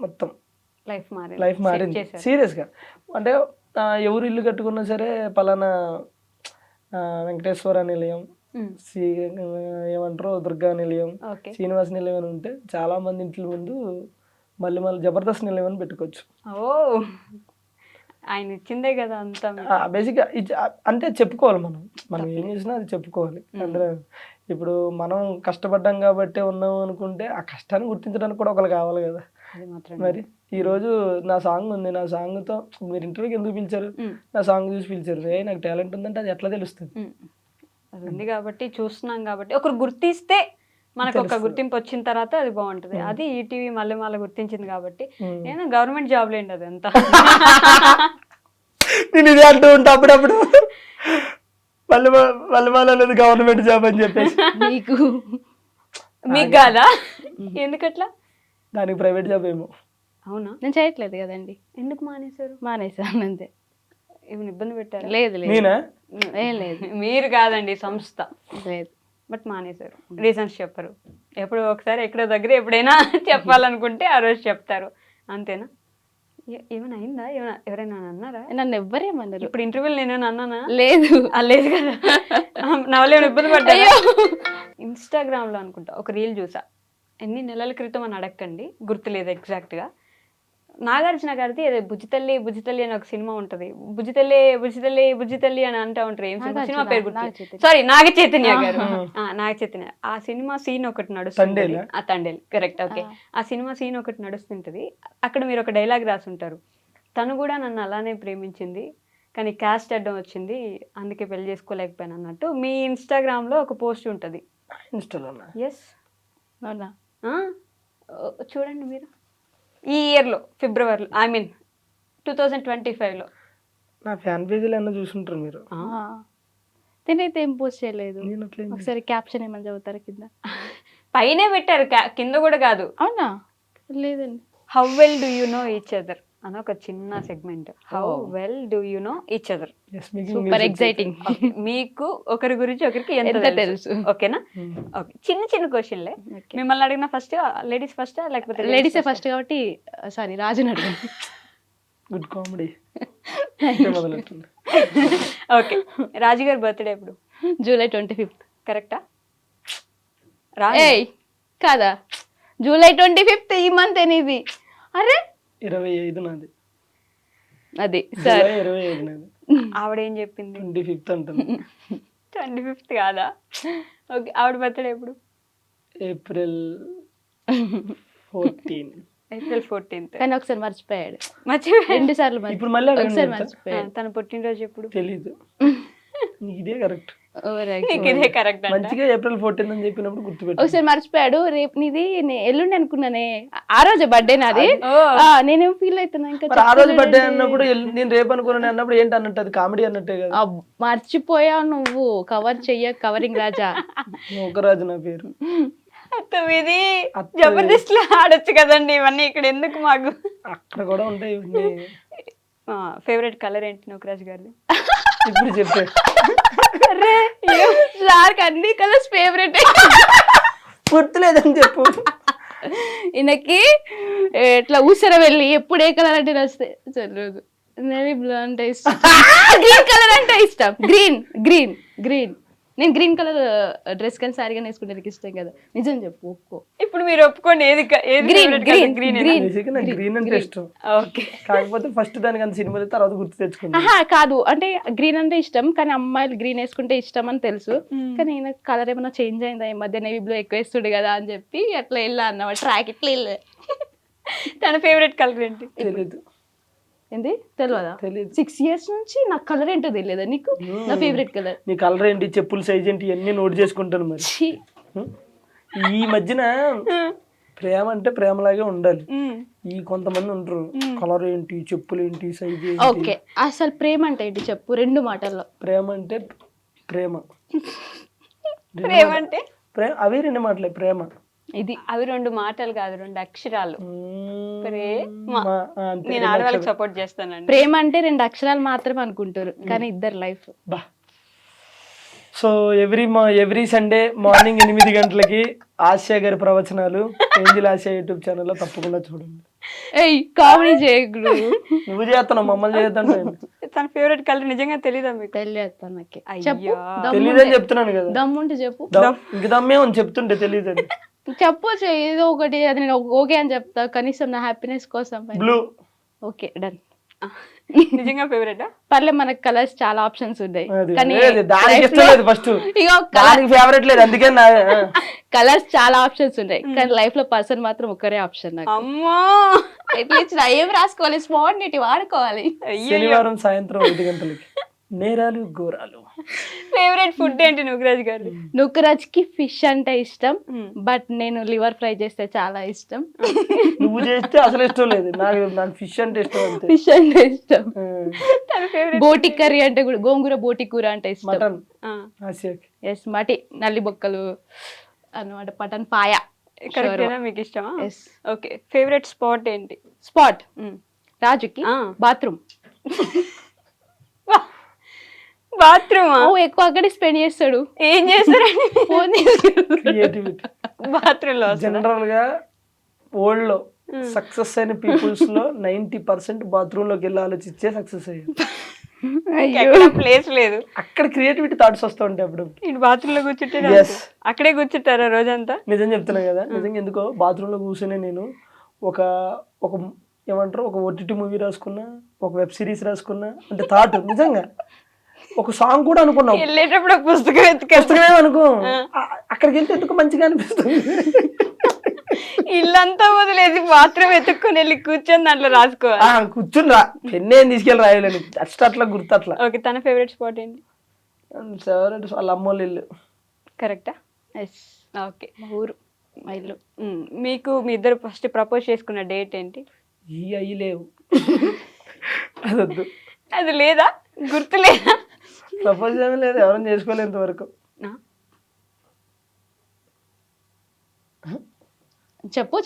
మొత్తం లైఫ్ మారింది సీరియస్గా. అంటే ఎవరు ఇల్లు కట్టుకున్నా సరే పలానా వెంకటేశ్వర నిలయం, ఏమంటారు దుర్గా నిలయం, శ్రీనివాస నిలయం అని ఉంటే చాలా మంది ఇంట్లో ముందు మళ్ళీ జబర్దస్త్ నిలయం అని పెట్టుకోవచ్చు. ఆయన ఇచ్చిందే కదా అంతా. బేసిక్గా అంటే చెప్పుకోవాలి, మనం ఏం చేసినా అది చెప్పుకోవాలి. అంటే ఇప్పుడు మనం కష్టపడ్డాం కాబట్టి ఉన్నాం అనుకుంటే ఆ కష్టాన్ని గుర్తించడానికి కూడా ఒకరు కావాలి కదా. మరి ఈరోజు నా సాంగ్ ఉంది, నా సాంగ్తో మీరు ఇంటర్వ్యూకి ఎందుకు పిలిచారు? నా సాంగ్ చూసి పిలిచారు. నాకు టాలెంట్ ఉందంటే అది ఎట్లా తెలుస్తుంది? అది ఉంది కాబట్టి, చూస్తున్నాం కాబట్టి. ఒకరు గుర్తిస్తే మనకు ఒక గుర్తింపు వచ్చిన తర్వాత అది బాగుంటుంది. అది ఈటీవీ మల్లెమాల గుర్తించింది కాబట్టి. నేను గవర్నమెంట్ జాబ్ లేండి అదంతా. నేను ఇదే అంటూ ఉంటా అప్పుడప్పుడు, మల్లెమాల అనేది గవర్నమెంట్ జాబ్ అని చెప్పేసి. మీకు కాదా? ఎందుకట్లా? దానికి ప్రైవేట్ జాబ్ ఏమో. అవునా? నేను చేయట్లేదు కదండి. ఎందుకు మానేశారు? మానేశాను అంతే. ఏమైనా ఇబ్బంది పెట్టారు? లేదు లేదు, నేనా? ఏం లేదు. మీరు కాదండి, సంస్థ. లేదు, బట్ మానేశారు. రీజన్స్ చెప్పరు. ఎప్పుడు ఒకసారి ఎక్కడో దగ్గర ఎప్పుడైనా చెప్పాలనుకుంటే ఆ రోజు చెప్తారు, అంతేనా? ఏమైనా అయిందా? ఎవరైనా అన్నారా? నన్ను ఎవ్వరేమన్నారు ఇప్పుడు ఇంటర్వ్యూలు నేను అన్నానా? లేదు. లేదు కదా, నా వల్ల ఏమైనా ఇబ్బంది పడ్డాయో. ఇన్స్టాగ్రామ్లో అనుకుంటా ఒక రీల్ చూసా, ఎన్ని నెలల క్రితం అని అడగండి, గుర్తులేదు ఎగ్జాక్ట్గా. నాగార్జున గారిది ఏదో బుజ్జితల్లి బుజ్జితల్లి అని ఒక సినిమా ఉంటది. బుజ్జితల్లి బుజ్జితల్లి బుజ్జితల్లి అని అంటా ఉంటారు. ఏం సినిమా పేరు గుర్తు? సారీ, నాగ చైతన్య గారు. నాగ చైతన్య. ఆ సినిమా సీన్ ఒకటి నడుస్తుంది. ఆ తండేల్, కరెక్ట్. ఓకే, ఆ సినిమా సీన్ ఒకటి నడుస్తుంటది. అక్కడ మీరు ఒక డైలాగ్ రాసి ఉంటారు, తను కూడా నన్ను అలానే ప్రేమించింది కానీ క్యాస్ట్ అడ్డం వచ్చింది, అందుకే పెళ్లి చేసుకోలేకపోయాను అన్నట్టు మీ ఇన్స్టాగ్రామ్ లో ఒక పోస్ట్ ఉంటది. ఎస్, అవునా? చూడండి మీరు. ఈ ఇయర్లో ఫిబ్రవరిలో, ఐ మీన్ 2025లో నా ఫ్యాన్ పేజీలో అన్న చూసుంటారు మీరు. నేనైతే ఏం పోస్ట్ చేయలేదు. ఒకసారి క్యాప్షన్ ఏమని చదువుతారు కింద? పైనే పెట్టారు, కింద కూడా కాదు. అవునా? లేదండి. How well do you know each other అని ఒక చిన్న segment. How well do you know each other. Super exciting. మీకు ఒకరి గురించి ఒకరికి ఎంత తెలుసు? ఓకేనా? ఓకే, చిన్న చిన్న క్వశ్చన్లే. మిమ్మల్ని అడిగిన ఫస్ట్ లేడీస్ ఫస్ట్ లేకపోతే? లేడీసే ఫస్ట్ కాబట్టి సారీ, రాజుని అడగండి. Good comedy. ఓకే, రాజుగారి బర్త్డే ఎప్పుడు? July 25th. కరెక్టా? కాదా? జూలై 25th ఈ మంత్ అనేది. అరే 25 నాది. అది సార్ 25 నాది. ఆవిడేం చెప్పింది? 25th అంటుంది. 25th కాదా? ఓకే, ఆవిడ బర్త్డే ఎప్పుడు? ఏప్రిల్ 14. April 14th. కానీ ఒకసారి మర్చిపోయాడు. 2 సార్లు ఇప్పుడు మళ్ళీ ఒకసారి మర్చిపోయాడు. తన పుట్టినరోజు ఎప్పుడు? తెలీదు. ఇదే కరెక్ట్. ఇదే కరెక్ట్. మంచిగా ఏప్రిల్ 14 అని చెప్పినప్పుడు గుర్తుపెట్టు. ఒకసారి మర్చిపోయాడు. రేపు నీది ఎల్లుండి అనుకున్నానే, ఆ రోజు బర్త్డే నాది. నేనేం ఫీల్ అవుతున్నా ఇంకా. ఆ రోజు బర్త్డే అన్నప్పుడు నేను రేపు అనుకున్నాను అన్నప్పుడు ఏంటి అన్నట్టు? అది కామెడీ అన్నట్టే కదా. మర్చిపోయావు నువ్వు. కవరింగ్ రాజా. ఒక రాజు నా పేరు. ఇది జబర్దస్త్ లో ఆడొచ్చు కదండి ఇవన్నీ, ఇక్కడ ఎందుకు మాకు? అక్కడ కూడా ఉంటాయి ఇవన్నీ. ఫేవరెట్ కలర్ ఏంటి నూకరాజు గారిది? ఇప్పుడు చెప్పే. అన్ని కలర్స్ ఫేవరెట్. గుర్తులేదని చెప్పు. ఈయనకి ఇట్లా ఊసర వెళ్ళి ఎప్పుడు ఏ కలర్ అంటే వస్తే చల్లదు. నేవీ బ్లూ అంటే ఇష్టం. గ్రీన్ కలర్ అంటే ఇష్టం. గ్రీన్ నేను గ్రీన్ కలర్ డ్రెస్ కానీ సారీ కానీ వేసుకుంటే నాకు ఇష్టం కదా. నిజం చెప్పు, ఒప్పుకో. ఇప్పుడు మీరు ఒప్పుకోండి, ఏది గ్రీన్ గ్రీన్ అంటే ఇష్టం. కాకపోతే ఫస్ట్ దానికి అంత సినిమా తర్వాత గుర్తు తెచ్చుకుంటా. కాదు అంటే గ్రీన్ అంటే ఇష్టం, కానీ అమ్మాయిలు గ్రీన్ వేసుకుంటే ఇష్టం అని తెలుసు. కానీ ఈయన కలర్ ఏమైనా చేంజ్ అయిందా ఈ మధ్య, నేవీ బ్లూ ఎక్కువ వేస్తుండే కదా అని చెప్పి అట్లా వెళ్ళా అన్నమాట. ట్రాక్ ఇట్లా వెళ్ళే. తన ఫేవరెట్ కలర్ ఏంటి? తెలీదు. ఏంది తెలియదా? 6 years నుంచి నాకు కలర్ ఏంటో తెలియదా నీకు? నా ఫేవరెట్ కలర్. నీ కలర్ ఏంటి, చెప్పుల సైజ్ ఏంటి, ఇవన్నీ నోట్ చేసుకుంటాను. మరి ఈ మధ్యన ప్రేమ అంటే ప్రేమలాగే ఉండాలి. ఈ కొంతమంది ఉంటారు, కలర్ ఏంటి, చెప్పులు ఏంటి, సైజ్ ఏంటి. ఓకే, అసలు ప్రేమ అంటే ఏంటి చెప్పు 2 మాటల్లో. ప్రేమ అంటే ప్రేమ. అంటే అవి 2 మాటలే. ప్రేమ ఇది అవి 2 మాటలు కాదు, 2 అక్షరాలు. నేను ఆడవాళ్ళకి సపోర్ట్ చేస్తానండి. ప్రేమ అంటే 2 అక్షరాలు మాత్రమే అనుకుంటారు, కానీ ఇద్దరు life. So every Sunday morning 8 గంటలకి ఆసియా గారి ప్రవచనాలు ఏంజిల్ ఆసియా యూట్యూబ్ ఛానల్లో తప్పకుండా చూడండి. కామెడీ చేయకుడు. నువ్వు చేస్తున్నావు, మమ్మల్ని చేద్దాం. తన ఫేవరెట్ కలర్ నిజంగా తెలీదా మీకు? తెలీదని చెప్తున్నాను కదా. దమ్ముంటే చెప్పు. ఇంక దమ్మేమని చెప్తుంటే తెలీదని చెప్పొచ్చు ఏదో ఒకటి. అది నేను ఓకే అని చెప్తా, కనీసం నా హ్యాపీనెస్ కోసం. బ్లూ. Okay done. నిజంగా ఫేవరెట్? పర్లే, మనకు కలర్స్ చాలా ఆప్షన్స్ ఉన్నాయి, కానీ కలర్స్ చాలా ఆప్షన్స్ ఉన్నాయి, కానీ లైఫ్ లో పర్సన్ మాత్రం ఒకరే ఆప్షన్ నాకు. అమ్మో, ఎట్లా ఏం రాసుకోవాలి, స్పాంటేనిటీ వాడుకోవాలి. శనివారం సాయంత్రం 5 గంటలకి నేరాలు ఘోరాలు. ఫేవరెట్ ఫుడ్ ఏంటి నూకరాజ్ గారు? నూకరాజ్ కి ఫిష్ అంటే ఇష్టం, బట్ నేను లివర్ ఫ్రై చేస్తే చాలా ఇష్టం. నువ్వు చేస్తే అసలు ఇష్టం లేదు నాకు ఫిష్ అంటే ఇష్టం. ఫిష్ అంటే ఇష్టం. బోటి కర్రీ అంటే కూడా, గోంగూర బోటి కూర అంటే ఇష్టం. మటన్. ఎస్, మటి నల్లి బొక్కలు అన్నమాట. మటన్ పాయ మీకు ఇష్టమా? ఓకే, ఫేవరెట్ స్పాట్ ఏంటి? స్పాట్ రాజుకి బాత్రూమ్. బాత్రూమా? ఓ ఎక్కువ అక్కడే స్పెండ్ చేస్తాడు. ఏం చేస్తారండి ఫోన్ క్రియేటివిటీ బాత్రూమ్ లో? జనరల్ గా వరల్డ్ లో సక్సెస్ అయిన పీపుల్స్ లో 90% బాత్రూమ్ లోకి వెళ్ళి ఆలోచించే సక్సెస్ అయ్యారు. ఎక్కడ ప్లేస్ లేదు, అక్కడ క్రియేటివిటీ థాట్స్ వస్తూ ఉంటాయి అప్పుడు. ఇటు బాత్రూమ్ లో కూర్చుంటే Yes. అక్కడే కూర్చుంటారా రోజంతా? నిజం చెప్తున్నా కదా, నిజంగా ఎందుకో బాత్రూమ్ లో కూర్చొని నేను ఒక ఒక ఏమంటారు ఒక ఓటీటీ మూవీ రాసుకున్నా, ఒక వెబ్ సిరీస్ రాసుకున్నా అంటే థాట్ నిజంగా ఒక సాంగ్ కూడా అనుకున్నాం. వెళ్ళేటప్పుడు ఒక పుస్తకం పుస్తకమే అనుకో, అక్కడికి వెళ్తే ఎందుకు మంచిగా అనిపిస్తుంది. ఇల్లంతా వదిలేసి బాత్రూమ్ ఎత్తుక్కొని వెళ్ళి కూర్చొని దాంట్లో రాసుకోవాలి. కూర్చుని రా, పెన్ను ఏం తీసుకెళ్ళి రాయాలని అట్లా గుర్తు అట్లా. ఓకే, తన ఫేవరెట్ స్పాట్ ఏంటి? ఫేవరెట్ వాళ్ళ అమ్మోళ్ళ ఇల్లు. కరెక్టా? Yes, okay. మా ఊరు, మా ఇల్లు. మీకు మీ ఇద్దరు ఫస్ట్ ప్రపోజ్ చేసుకున్న డేట్ ఏంటి? ఈ అయ్యి లేవు అదొద్దు. అది లేదా? గుర్తు లేదా? ప్రపోజ్ ఏమీ లేదు, ఎవరైనా చేసుకోలేదు ఇంతవరకు.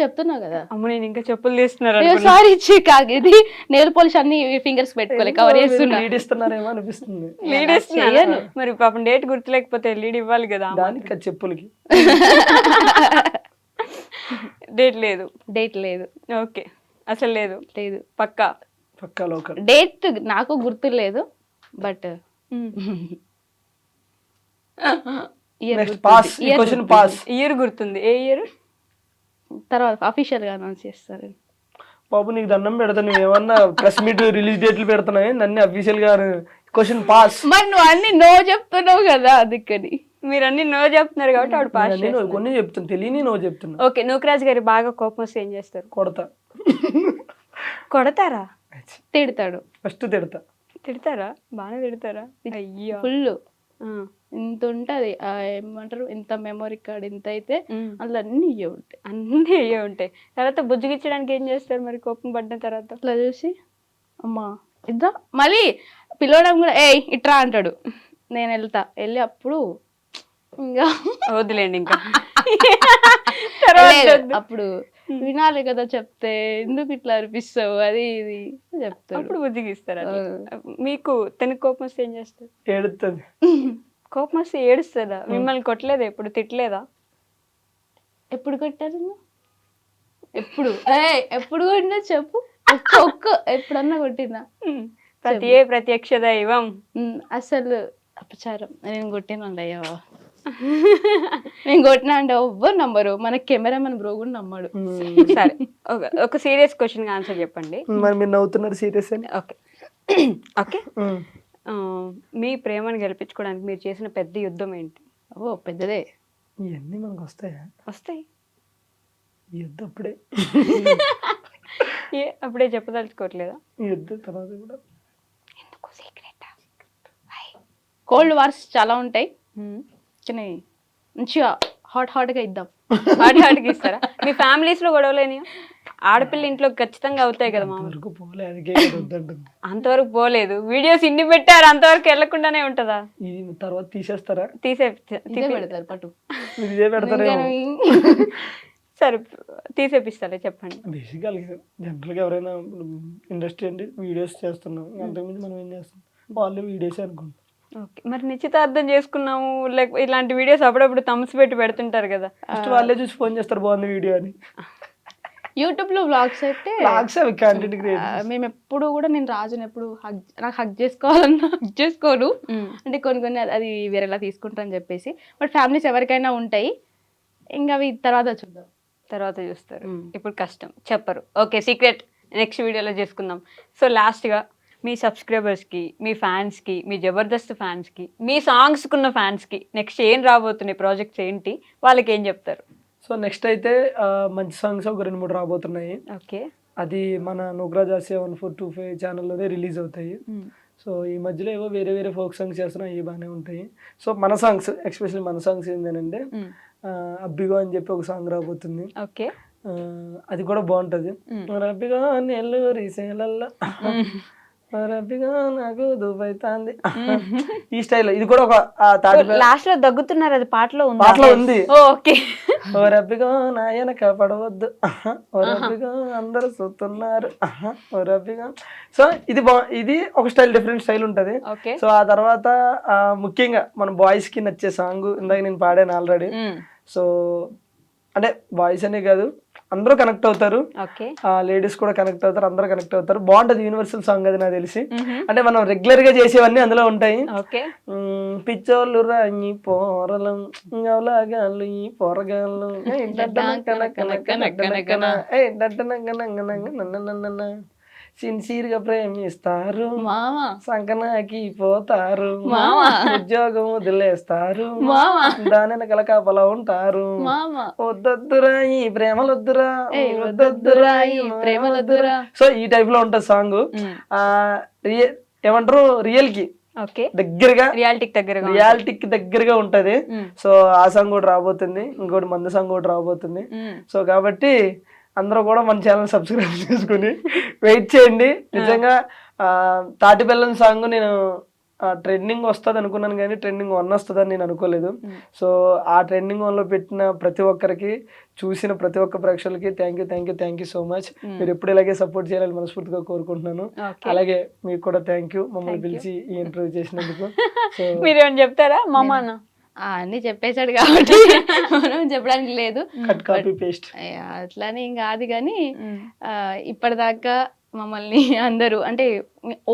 చెప్తున్నా కదా. అమ్మ నేను ఇంకా చెప్పులు తీస్తున్నారు. సారీ ఇది నెయిల్ పాలిష్ అన్ని ఫింగర్స్ పెట్టుకోలే, కవర్ చేస్తున్నా. లీడ్ ఇస్తున్నారేమో అనిపిస్తుంది. లీడ్ ఇస్తున్నాను మరి, పాపం డేట్ గుర్తులేకపోతే లీడ్ ఇవ్వాలి కదా. దానికి చెప్పులకి డేట్ లేదు. డేట్ లేదు. ఓకే, అసలు లేదు. లేదు. పక్కా పక్కా లోకల్. డేట్ నాకు గుర్తు లేదు, బట్ పాస్. ఈ క్వశ్చన్ పాస్. ఇయర్ గుర్తుంది. ఏ ఇయర్? తర్వాత అఫీషియల్ గా అనౌన్స్ చేస్తారు. బాబు నీకు దండం పెడతా, నువ్వు ఏమన్నా ప్రెస్ మీట్ రిలీజ్ డేట్లు పెడుతున్నాయి, నన్ను అఫీషియల్ గా క్వశ్చన్ పాస్. మరి నువ్వు అన్ని నో చెప్తున్నావు కదా, అందుకని. మీరు అన్ని నో చెప్తున్నారు కాబట్టి ఆవిడ పాస్. కొన్ని చెప్తున్నా, తెలియని నో చెప్తున్నా. ఓకే, నూకరాజ్ గారి బాగా కోపం వస్తే ఏం చేస్తారు? కొడతా. కొడతారా? తిడతాడు. ఫస్ట్ తిడతా. తిడతారా? బాగానే తిడతారా? అయ్యో, ఫుల్. ఇంత ఉంటది, ఏమంటారు, ఇంత మెమరీ కార్డ్ ఇంత అయితే అందులో అన్ని ఇయ్యే ఉంటాయి. అన్నీ అయ్యే ఉంటాయి. తర్వాత బుజ్జిగిచ్చడానికి ఏం చేస్తారు మరి కోపం పడిన తర్వాత? అట్లా చూసి అమ్మా ఇద్దా, మళ్ళీ పిలవడం కూడా ఇట్రా అంటాడు. నేను వెళ్తా, వెళ్ళి అప్పుడు ఇంకా వదిలేండి ఇంకా అప్పుడు వినాలి కదా, చెప్తే ఎందుకు ఇట్లా అనిపిస్తావు అది ఇది చెప్తాడు. అప్పుడు బుజ్జిగిస్తారు. మీకు తనకి కోపం వస్తే ఏం చేస్తారు? ఏడుతుంది. కోపం వస్తే ఏడుస్తుందా? మిమ్మల్ని కొట్టలేదా? ఎప్పుడు తిట్టలేదా? ఎప్పుడు కొట్టారు? ఎప్పుడు ఎప్పుడు కొట్టినా చెప్పు. ఒక్క ఎప్పుడన్నా కొట్టినా? ప్రత్యక్ష దైవం. అసలు అపచారం. నేను కొట్టినండి అయ్యా, నేను కొట్టినా అంటే ఎవ్వరు నమ్మరు, మన కెమెరామెన్ బ్రో కూడా నమ్మడు. సరే, ఒక సీరియస్ క్వశ్చన్ ఆన్సర్ చెప్పండి. మరి మీరు నవ్వుతున్నారు సీరియస్ అని. ఓకే ఓకే, మీ ప్రేమను గెలిపించుకోవడానికి మీరు చేసిన పెద్ద యుద్ధం ఏంటి? ఓ పెద్దదే. ఇవన్నీ మనకు వస్తాయా? వస్తాయి. ఈ యుద్ధం అప్పుడే అప్పుడే చెప్పదలుచుకోవట్లేదా? ఈ యుద్ధం తర్వాత కూడా ఎందుకు సీక్రెట్? కోల్డ్ వార్స్ చాలా ఉంటాయి, కానీ మంచిగా హాట్గా ఇద్దాం. హాట్గా ఇస్తారా? మీ ఫ్యామిలీస్ లో గొడవలేని? ఆడపిల్ల ఇంట్లో ఖచ్చితంగా అవుతాయి కదా. అంతవరకు పోలేదు, వీడియోస్ ఇన్ని పెట్టారు, అంతవరకు వెళ్లకుండానే ఉంటదా? తర్వాత తీసేస్తారా? పెడతారు పట్టు. సరే, తీసేపిస్తారా చెప్పండి. బేసిక్గా జనరల్ గా ఎవరైనా ఇండస్ట్రీ అంటే వీడియోస్ చేస్తున్నాం, అంతకుమించి మనం ఏం చేస్తాం, వాళ్ళు వీడియోస్ అనుకుంటాం. ఓకే, మరి నిశ్చితార్థం చేసుకున్నాము లేకపోతే ఇలాంటి వీడియోస్ అప్పుడప్పుడు థమ్స్ పెట్టి పెడుతుంటారు కదా, ఫస్ట్ వాళ్ళే చూసి ఫోన్ చేస్తారు బాగుంది వీడియో అని. యూట్యూబ్ లో వ్లాగ్స్ అయితే మేము ఎప్పుడు కూడా, నేను రాజుని ఎప్పుడు నాకు హగ్ చేసుకోవాలన్నా హగ్ చేసుకోను, అంటే కొన్ని అది వేరేలా తీసుకుంటా అని చెప్పేసి. బట్ ఫ్యామిలీస్ ఎవరికైనా ఉంటాయి, ఇంకా అవి తర్వాత చూద్దాం, తర్వాత చూస్తారు. ఇప్పుడు కష్టం, చెప్పరు. ఓకే, సీక్రెట్ నెక్స్ట్ వీడియోలో చేసుకుందాం. సో లాస్ట్గా మీ సబ్స్క్రైబర్స్కి, మీ ఫ్యాన్స్కి, మీ జబర్దస్త్ ఫ్యాన్స్కి, మీ సాంగ్స్కున్న ఫ్యాన్స్కి నెక్స్ట్ ఏం రాబోతున్నాయి, ప్రాజెక్ట్స్ ఏంటి, వాళ్ళకి ఏం చెప్తారు? సో నెక్స్ట్ అయితే మంచి సాంగ్స్ ఒక 2-3 రాబోతున్నాయి. ఓకే, అది మన నూకరాజ్ ఆసియా 1425 ఛానల్లోనే రిలీజ్ అవుతాయి. సో ఈ మధ్యలో ఏవో వేరే వేరే ఫోక్ సాంగ్స్ చేస్తున్నాయి, అవి బాగానే ఉంటాయి. సో మన సాంగ్స్, ఎస్పెషల్లీ మన సాంగ్స్ ఏంటంటే అబ్బిగో అని చెప్పి ఒక సాంగ్ రాబోతుంది. ఓకే, అది కూడా బాగుంటుంది. అబ్బిగో నెల్లూరి సేలల్లో రబ్బిగా నాకు దుబాయ్ తాంది ఈ స్టైల్. ఇది కూడా ఒక తాటి లాస్ట్ లో దగ్గుతున్నారు, అది పాటలో ఉంది. పాటలో ఉంది. ఓకే. ఓ రబ్బిగా నాయన కాపాడవద్దు, ఓ రబ్బిగా అందరూ చూస్తున్నారు, ఓ రబ్బిగా. సో ఇది ఇది ఒక స్టైల్, డిఫరెంట్ స్టైల్ ఉంటది. ఓకే. సో ఆ తర్వాత ముఖ్యంగా మన బాయ్స్ కి నచ్చే సాంగ్ ఇందాక నేను పాడాను ఆల్రెడీ. సో అంటే బాయ్స్ అనే కాదు, అందరూ కనెక్ట్ అవుతారు, లేడీస్ కూడా కనెక్ట్ అవుతారు, అందరూ కనెక్ట్ అవుతారు. బాగుంటది, యూనివర్సల్ సాంగ్ అది నాకు తెలిసి. అంటే మనం రెగ్యులర్ గా చేసేవన్నీ అందులో ఉంటాయి. పిచ్చోళ్ళు రాయి పోరలు అవలాగాళ్ళు ఈ పోరగాళ్ళు సిన్సియర్ గా ప్రేమిస్తారు, సంకనాకి పోతారు, ఉద్యోగం వదిలేస్తారు, దాని వెనకాల కాపలా ఉంటారు, వద్దొద్దురా ఈ ప్రేమలొద్దురా, వద్దొద్దురా ఈ ప్రేమలొద్దురా. సో ఈ టైప్ లో ఉంటది సాంగ్. ఏమంటారు, రియల్ కి దగ్గరగా, రియాలిటీకి దగ్గరగా ఉంటది. సో ఆ సాంగ్ కూడా రాబోతుంది, ఇంకోటి మందు సాంగ్ కూడా రాబోతుంది. సో కాబట్టి అందరూ కూడా మన ఛానల్ సబ్స్క్రైబ్ చేసుకుని వెయిట్ చేయండి. నిజంగా తాటి బెల్లం సాంగ్ నేను ట్రెండింగ్ వస్తుంది అనుకున్నాను, కానీ ట్రెండింగ్ 1 వస్తుందని నేను అనుకోలేదు. సో ఆ ట్రెండింగ్ 1లో పెట్టిన ప్రతి ఒక్కరికి, చూసిన ప్రతి ఒక్క ప్రేక్షకులకి థ్యాంక్ యూ సో మచ్. మీరు ఎప్పుడు ఇలాగే సపోర్ట్ చేయాలని మనస్ఫూర్తిగా కోరుకుంటున్నాను. అలాగే మీకు కూడా థ్యాంక్ యూ, మమ్మల్ని పిలిచి ఈ ఇంటర్వ్యూ చేసినందుకు. మీరు ఏమైనా చెప్తారా? మామా అన్ని చెప్పేశాడు కాబట్టి మనం చెప్పడానికి లేదు, అట్లానే ఇంకా అది. కానీ ఇప్పటిదాకా మమ్మల్ని అందరూ అంటే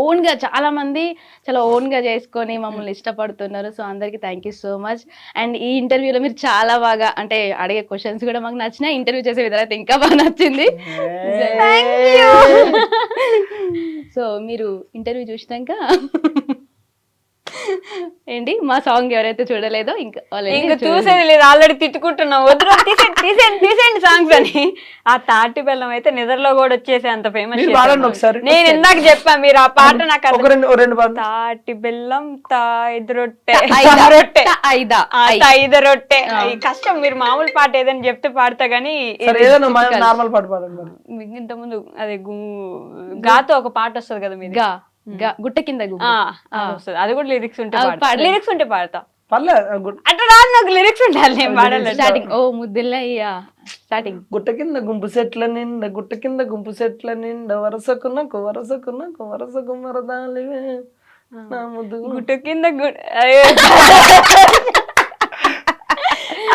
ఓన్ గా చాలా మంది చాలా ఓన్ గా చేసుకొని మమ్మల్ని ఇష్టపడుతున్నారు. సో అందరికి thank you so much. And ఈ ఇంటర్వ్యూలో మీరు చాలా బాగా అంటే అడిగే క్వశ్చన్స్ కూడా మాకు నచ్చినాయి, ఇంటర్వ్యూ చేసే విధానం అయితే ఇంకా బాగా నచ్చింది. సో మీరు ఇంటర్వ్యూ చూసినాక ఏంటి మా సాంగ్ ఎవరైతే చూడలేదో ఇంకా చూసేది లేదు, ఆల్రెడీ తిట్టుకుంటున్నాం, వద్దు తీసేయండి సాంగ్స్ అని. ఆ తాటి బెల్లం అయితే నిద్రలో కూడా వచ్చేసి అంత ఫేమస్. నేను ఇందాక చెప్పా, మీరు ఆ పాట నాకు తాటి బెల్లం తాయిదు రొట్టె ఐదు రొట్టె కష్టం. మీరు మామూలు పాట ఏదైనా చెప్తే పాడతా గానీ ఇంత ముందు అదే గాతో ఒక పాట వస్తుంది కదా మీది, గుట్ట కింద అది కూడా లిరిక్స్ ఉంటే లిరిక్స్ ఉంటే పాడతా. అట్లా రాదు నాకు, లిరిక్స్ ఉండాలి. నేను పాడాలి. స్టార్టింగ్ ఓ ముద్దులయ్యా స్టార్టింగ్. గుట్ట కింద గుంపు సెట్ల నిండా, గుట్ట కింద గుంపు సెట్ల నిండా, వరసకున్నకు మరదాలివే నా ముద్దు గుట్ట కింద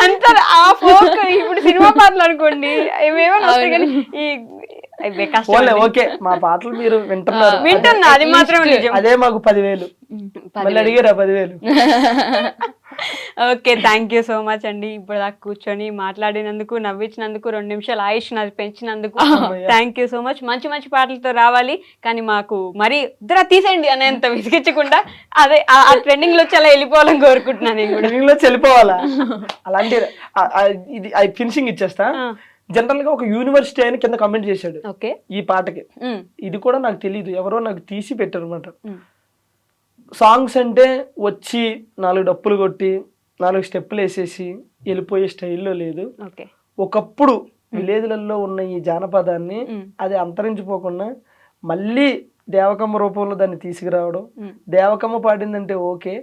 అంత ఆ ఫోక్. ఇప్పుడు సినిమా పాటలు అనుకోండి ఏమేమో వస్తాయి, కానీ ఈ ఓకే మా పాటలు మీరు వింటున్నా, అది మాత్రం అదే మాకు 10,000 అడిగారా 10,000. Okay, thank you so much అండి. ఇప్పుడు దాకా కూర్చొని మాట్లాడినందుకు, నవ్వించినందుకు, 2 నిమిషాలు ఆయుష్ నాది పెంచినందుకు థ్యాంక్ యూ సో మచ్. మంచి మంచి పాటలతో రావాలి, కానీ మాకు మరి ఇద్దరు తీసేయండి అనేంత విసిగించకుండా అదే ఆ ట్రెండింగ్ లో చాలా వెళ్ళిపోవాలని కోరుకుంటున్నాను. నేను ట్రెండింగ్ లో వెళ్ళిపోవాలా అలాంటి ఇది ఫినిషింగ్ ఇచ్చేస్తా. జనరల్ గా ఒక యూనివర్సిటీ ఆయన కింద కామెంట్ చేశాడు ఈ పాటకి. ఇది కూడా నాకు తెలియదు, ఎవరో నాకు తీసి పెట్టారు అనమాట. సాంగ్స్ అంటే వచ్చి 4 డప్పులు కొట్టి 4 స్టెప్పులు వేసేసి వెళ్ళిపోయే స్టైల్లో లేదు. ఒకప్పుడు విలేజ్లలో ఉన్న ఈ జానపదాన్ని అది అంతరించిపోకుండా మళ్ళీ దేవకమ్మ రూపంలో దాన్ని తీసుకురావడం. దేవకమ్మ పాడిందంటే ఓకే,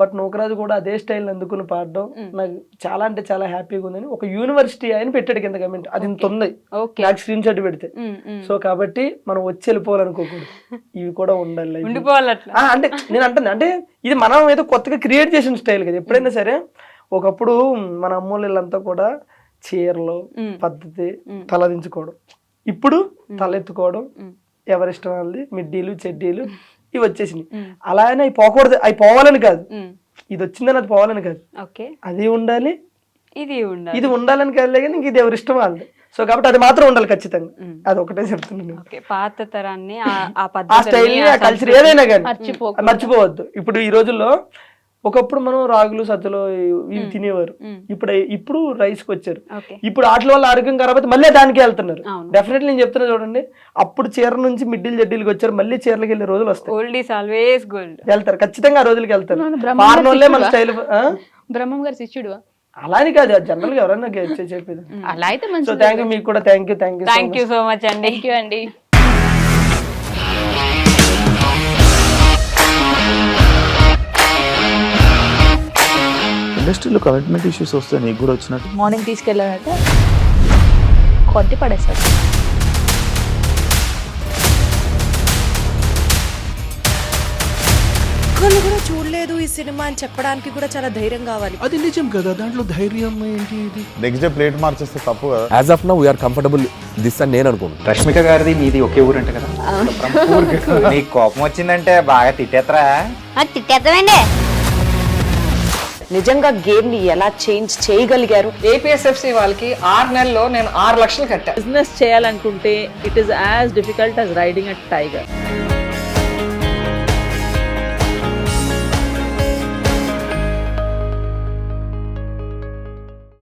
బట్ నూకరాజు కూడా అదే స్టైల్ అందుకుని పాడడం నాకు చాలా అంటే చాలా హ్యాపీగా ఉందని ఒక యూనివర్సిటీ ఆయన పెట్టాడు కింద కమెంట్. అది ఇంత ఉంది, నాకు స్క్రీన్ షాట్ పెడితే. సో కాబట్టి మనం వచ్చి వెళ్ళిపోవాలనుకోకూడదు, ఇవి కూడా ఉండాలి. అంటే నేను అంటుంది అంటే ఇది మనం ఏదో కొత్తగా క్రియేట్ చేసిన స్టైల్ కదా. ఎప్పుడైనా సరే ఒకప్పుడు మన అమ్మోళ్ళంతా కూడా చీరలు పద్ధతి తలదించుకోవడం, ఇప్పుడు తలెత్తుకోవడం, ఎవరిష్టం వాళ్ళది మిడ్డీలు చెడ్డీలు ఇవి వచ్చేసినాయి. అలా అయినా అవి పోకూడదు, అవి పోవాలని కాదు, ఇది వచ్చిందని అది పోవాలని కాదు, అది ఉండాలి ఇది ఉండాలని కాదు, కానీ ఇంక ఇది ఎవరి ఇష్టం వాళ్ళది. సో కాబట్టి అది మాత్రం ఉండాలి ఖచ్చితంగా. అది ఒకటే చెప్తున్నాను. పాత తరాన్ని ఆ స్టైల్ ఆ కల్చర్ ఏదైనా కానీ మర్చిపోవద్దు. ఇప్పుడు ఈ రోజుల్లో ఒకప్పుడు మనం రాగులు సజ్జలు ఇవి తినేవారు, ఇప్పుడు రైస్ కి వచ్చారు. ఇప్పుడు వాటి వల్ల ఆరోగ్యం ఖరాబ్ అయితే మళ్ళీ దానికి వెళ్తున్నారు. డెఫినెట్లీ నేను చెప్తున్నా చూడండి, అప్పుడు చీర నుంచి మిడ్డీలు జడ్డీలకు వచ్చారు, మళ్ళీ చీరలకు వెళ్ళే రోజులు వస్తాయి. వెళ్తారు ఖచ్చితంగా, ఆ రోజులకి వెళ్తారు. మన స్టైల్ బ్రహ్మం గారి శిష్యుడు అలా అని కాదు, జనరల్ గా ఎవరైనా చెప్పేది అలా అయితే. సో థ్యాంక్ యూ, మీకు కూడా థ్యాంక్ యూ సో మచ్ అండి. ఇండస్ట్రీలో కమిట్మెంట్ ఇష్యూస్ వస్తే నీకు కూడా వచ్చినట్టు. మార్నింగ్ తీసుకెళ్ళాడంటే కొట్టి పడేస్తాడు. ఒక్కళ్ళు కూడా చూడలేదు ఈ సినిమా అని చెప్పడానికి కూడా చాలా ధైర్యం కావాలి. అది నిజం కదా, దాంట్లో ధైర్యం ఏంటి? ఇది నెక్స్ట్ డే ప్లేట్ మార్చేస్తే తప్పు కదా. As of now we are comfortable this అని నేను అనుకుంటున్నాను. రష్మిక గారిది మీది ఒకే ఊరు అంట కదా. నీకు కోపం వచ్చిందంటే బాగా తిట్టేత్తరా? తిట్టేద్దామండి. నిజంగా గేమ్ ని ఎలా చేంజ్ చేయగలిగారు? ఏపీఎస్ఎఫ్సి వాళ్ళకి 6 నెలల్లో నేను 6 లక్షలు కట్టా. బిజినెస్ చేయాలనుకుంటే it is as difficult as riding a tiger.